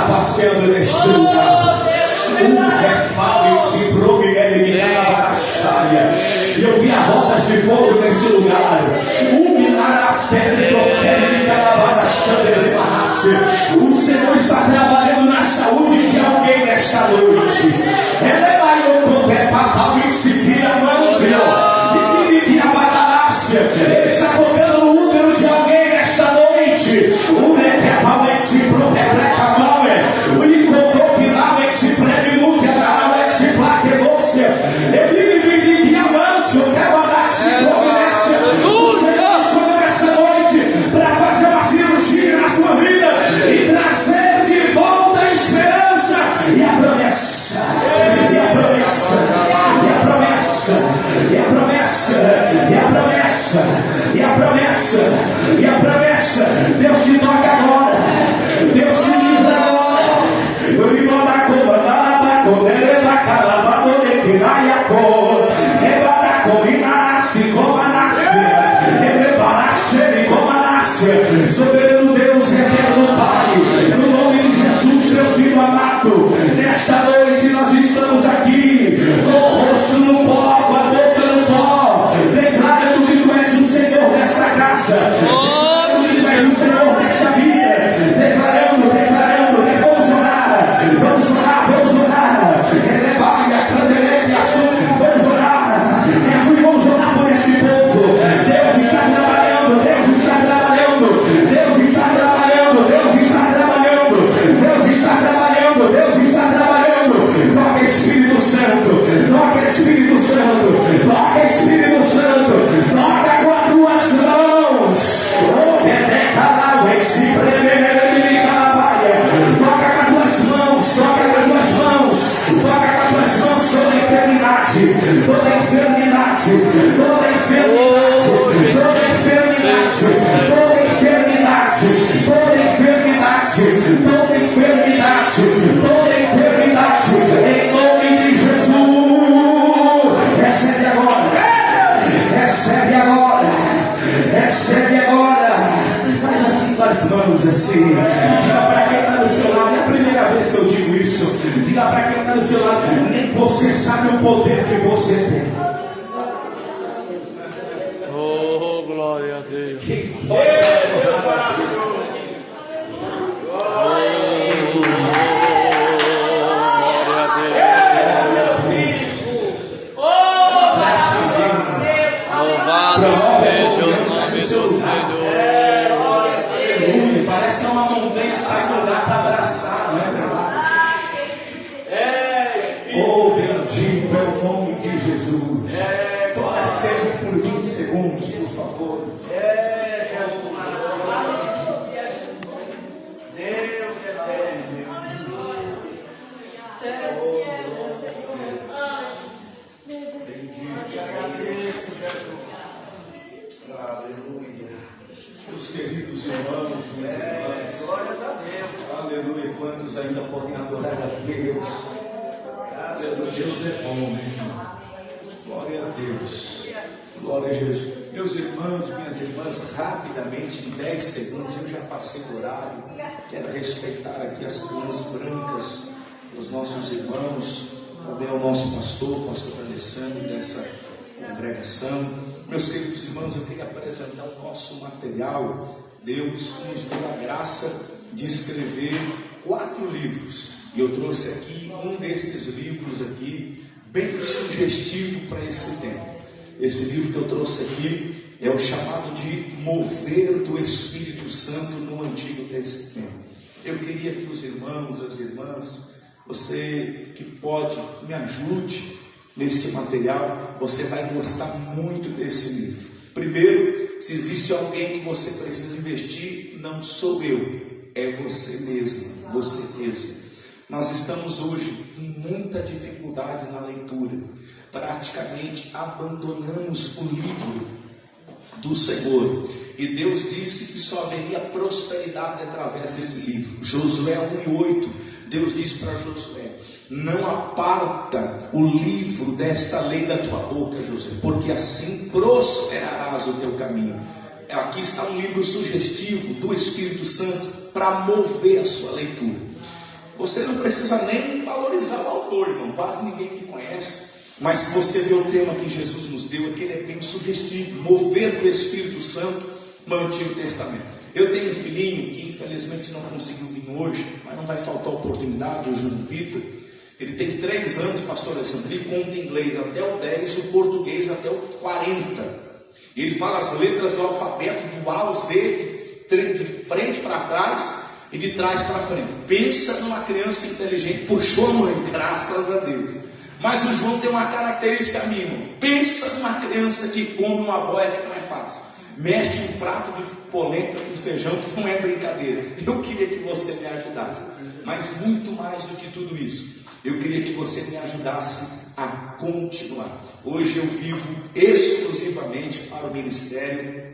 S10: passeando neste lugar. E eu vi rodas de fogo nesse lugar. O Senhor está trabalhando na saúde de alguém nesta noite. Ele está tocando no útero de alguém nesta noite. E a promessa, Deus te toca agora, Deus te livra agora. Eu me mando a cor, soberano Deus, eterno Pai, no nome de Jesus, teu filho amado, nesta noite nós estamos aqui, com o rosto no pó, com a boca no pó, declarando que tu és o Senhor desta casa, declarando que tu és o Senhor desta vida, declarando, vamos orar, vamos orar, elevar a candelébia, vamos orar, vamos orar por esse povo. Deus está trabalhando, Deus está trabalhando, Deus está trabalhando, Deus está trabalhando, Deus está trabalhando, Deus está trabalhando. Toca Espírito Santo, toca Espírito Santo, toca Espírito Santo, toca com as tuas mãos. Toca com as tuas mãos, toca com as tuas mãos, toca com as tuas mãos toda enfermidade, toda enfermidade, toda enfermidade, toda enfermidade, toda enfermidade, toda enfermidade, toda enfermidade, toda enfermidade, em nome de Jesus. Recebe agora, recebe agora, recebe agora. Faz assim com as mãos, assim. Diga para quem está do seu lado, é a primeira vez que eu digo isso. Diga para quem está do seu lado, nem você sabe o poder que você tem.
S5: Oh, glória a Deus.
S10: Parece que é uma montanha sagrada para abraçar, não é verdade? Oh, bendito é o nome de Jesus. Recebe por 20 segundos, por favor. Deus eterno. Bendito, agradeço, Jesus. Aleluia. Meus queridos irmãos, minhas irmãs, glórias a Deus. Aleluia. Quantos ainda podem adorar a Deus? Deus é bom, né? Glória a Deus. Glória a Jesus. Meus irmãos, minhas irmãs, rapidamente, em 10 segundos, eu já passei do horário. Quero respeitar aqui as lãs brancas dos nossos irmãos, também ao nosso pastor Alessandro, dessa congregação. Meus queridos irmãos, eu queria apresentar o nosso material. Deus nos deu a graça de escrever 4 livros. E eu trouxe aqui um destes livros aqui, bem sugestivo para esse tempo. Esse livro que eu trouxe aqui é o chamado de Mover do Espírito Santo no Antigo Testamento. Eu queria que os irmãos, as irmãs, você que pode, me ajude nesse material. Você vai gostar muito desse livro. Primeiro, se existe alguém que você precisa investir, não sou eu, é você mesmo, você mesmo. Nós estamos hoje com muita dificuldade na leitura. Praticamente abandonamos o livro do Senhor. E Deus disse que só haveria prosperidade através desse livro. Josué 1:8, Deus disse para Josué: não aparta o livro desta lei da tua boca, Josué, porque assim prosperarás o teu caminho. Aqui está um livro sugestivo do Espírito Santo para mover a sua leitura. Você não precisa nem valorizar o autor, irmão. Quase ninguém me conhece. Mas se você vê o tema que Jesus nos deu, aquele é bem sugestivo. Mover do Espírito Santo no Antigo Testamento. Eu tenho um filhinho que infelizmente não conseguiu vir hoje, mas não vai faltar oportunidade, o Júlio Vitor. Ele tem 3 anos, pastor Alessandro. Ele conta inglês até o 10, o português até o 40. Ele fala as letras do alfabeto do A ao Z, de frente para trás e de trás para frente. Pensa numa criança inteligente, puxou a mãe, graças a Deus. Mas o João tem uma característica mínima. Pensa numa criança que come uma boia que não é fácil. Mete um prato de polenta com feijão que não é brincadeira. Eu queria que você me ajudasse. Mas muito mais do que tudo isso, eu queria que você me ajudasse a continuar. Hoje eu vivo exclusivamente para o ministério.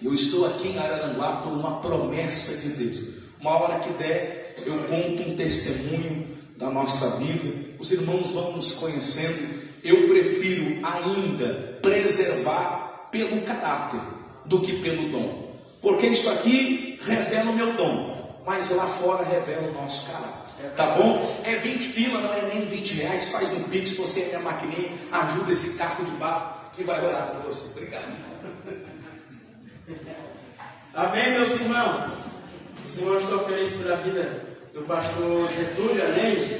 S10: Eu estou aqui em Araranguá por uma promessa de Deus. Uma hora que der, eu conto um testemunho da nossa vida. Os irmãos vão nos conhecendo. Eu prefiro ainda preservar pelo caráter do que pelo dom. Porque isso aqui revela o meu dom, mas lá fora revela o nosso caráter. Tá bom? É 20 pila, não é nem 20 reais. Faz um pix, você é minha maquininha. Ajuda esse carro de barro que vai orar por você. Obrigado.
S6: Amém, meus irmãos? Os irmãos estão felizes pela vida do pastor Getúlio Além.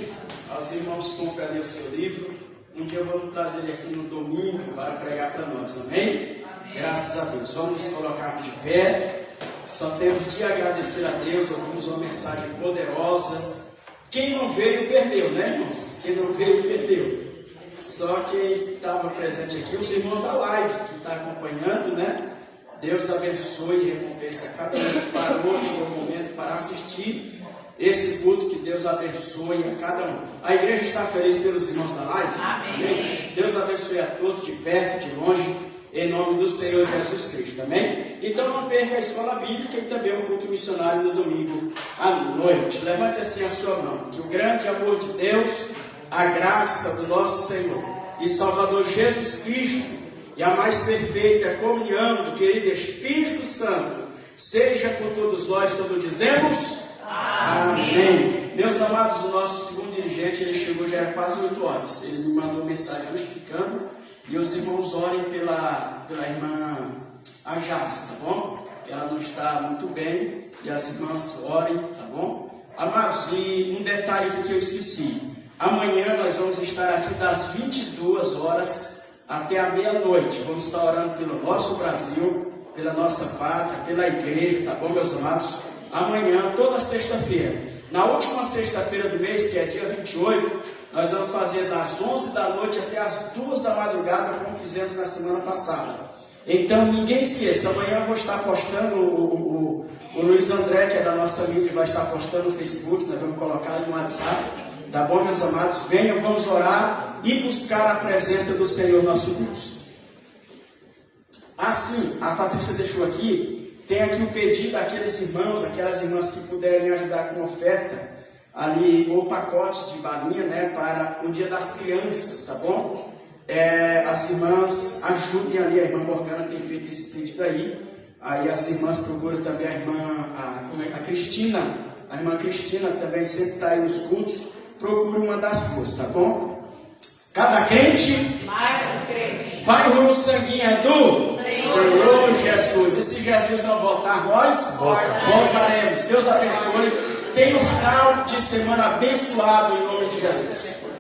S6: Os irmãos compram ali o seu livro. Um dia eu vou trazer ele aqui no domingo para pregar para nós. Amém? Graças a Deus. Vamos nos colocar de pé. Só temos de agradecer a Deus. Ouvimos uma mensagem poderosa. Quem não veio, perdeu, né, irmãos? Quem não veio, perdeu. Só quem estava presente aqui, os irmãos da live, que está acompanhando, né? Deus abençoe e recompensa cada um que parou, tirou um momento para assistir esse culto. Que Deus abençoe a cada um. A igreja está feliz pelos irmãos da live? Amém. Deus abençoe a todos, de perto, de longe, em nome do Senhor Jesus Cristo. Amém? Então não perca a escola bíblica e também o culto missionário no domingo à noite. Levante assim a sua mão. Que o grande amor de Deus, a graça do nosso Senhor e Salvador Jesus Cristo e a mais perfeita comunhão do querido Espírito Santo seja com todos nós. Todos dizemos amém. Meus amados, o nosso segundo dirigente, ele chegou já era quase 8 horas. Ele me mandou mensagem justificando. E os irmãos orem pela irmã Ajácia, tá bom? Que ela não está muito bem. E as irmãs orem, tá bom? Amados, e um detalhe aqui que eu esqueci. Amanhã nós vamos estar aqui das 22 horas até a meia-noite. Vamos estar orando pelo nosso Brasil, pela nossa pátria, pela igreja, tá bom, meus amados? Amanhã, toda sexta-feira. Na última sexta-feira do mês, que é dia 28, nós vamos fazer das 11 da noite até as 2 da madrugada, como fizemos na semana passada. Então, ninguém esqueça. Amanhã eu vou estar postando, o Luiz André, que é da nossa mídia, vai estar postando no Facebook. Nós vamos colocar ali no WhatsApp. Tá bom, meus amados? Venham, vamos orar e buscar a presença do Senhor nosso Deus. Assim, a Patrícia deixou aqui, tem aqui o pedido daqueles irmãos, aquelas irmãs que puderem ajudar com oferta, ali o pacote de balinha, né, para o Dia das Crianças, tá bom? As irmãs ajudem ali, a irmã Morgana tem feito esse pedido aí as irmãs procuram também a irmã, a Cristina, a irmã Cristina também sempre está aí nos cultos, procure uma das duas, tá bom? Cada crente, mais um crente. Bairro no sanguinho é do Senhor Jesus. E se Jesus não voltar, nós voltaremos. Deus abençoe. Tenha um final de semana abençoado em nome de Jesus.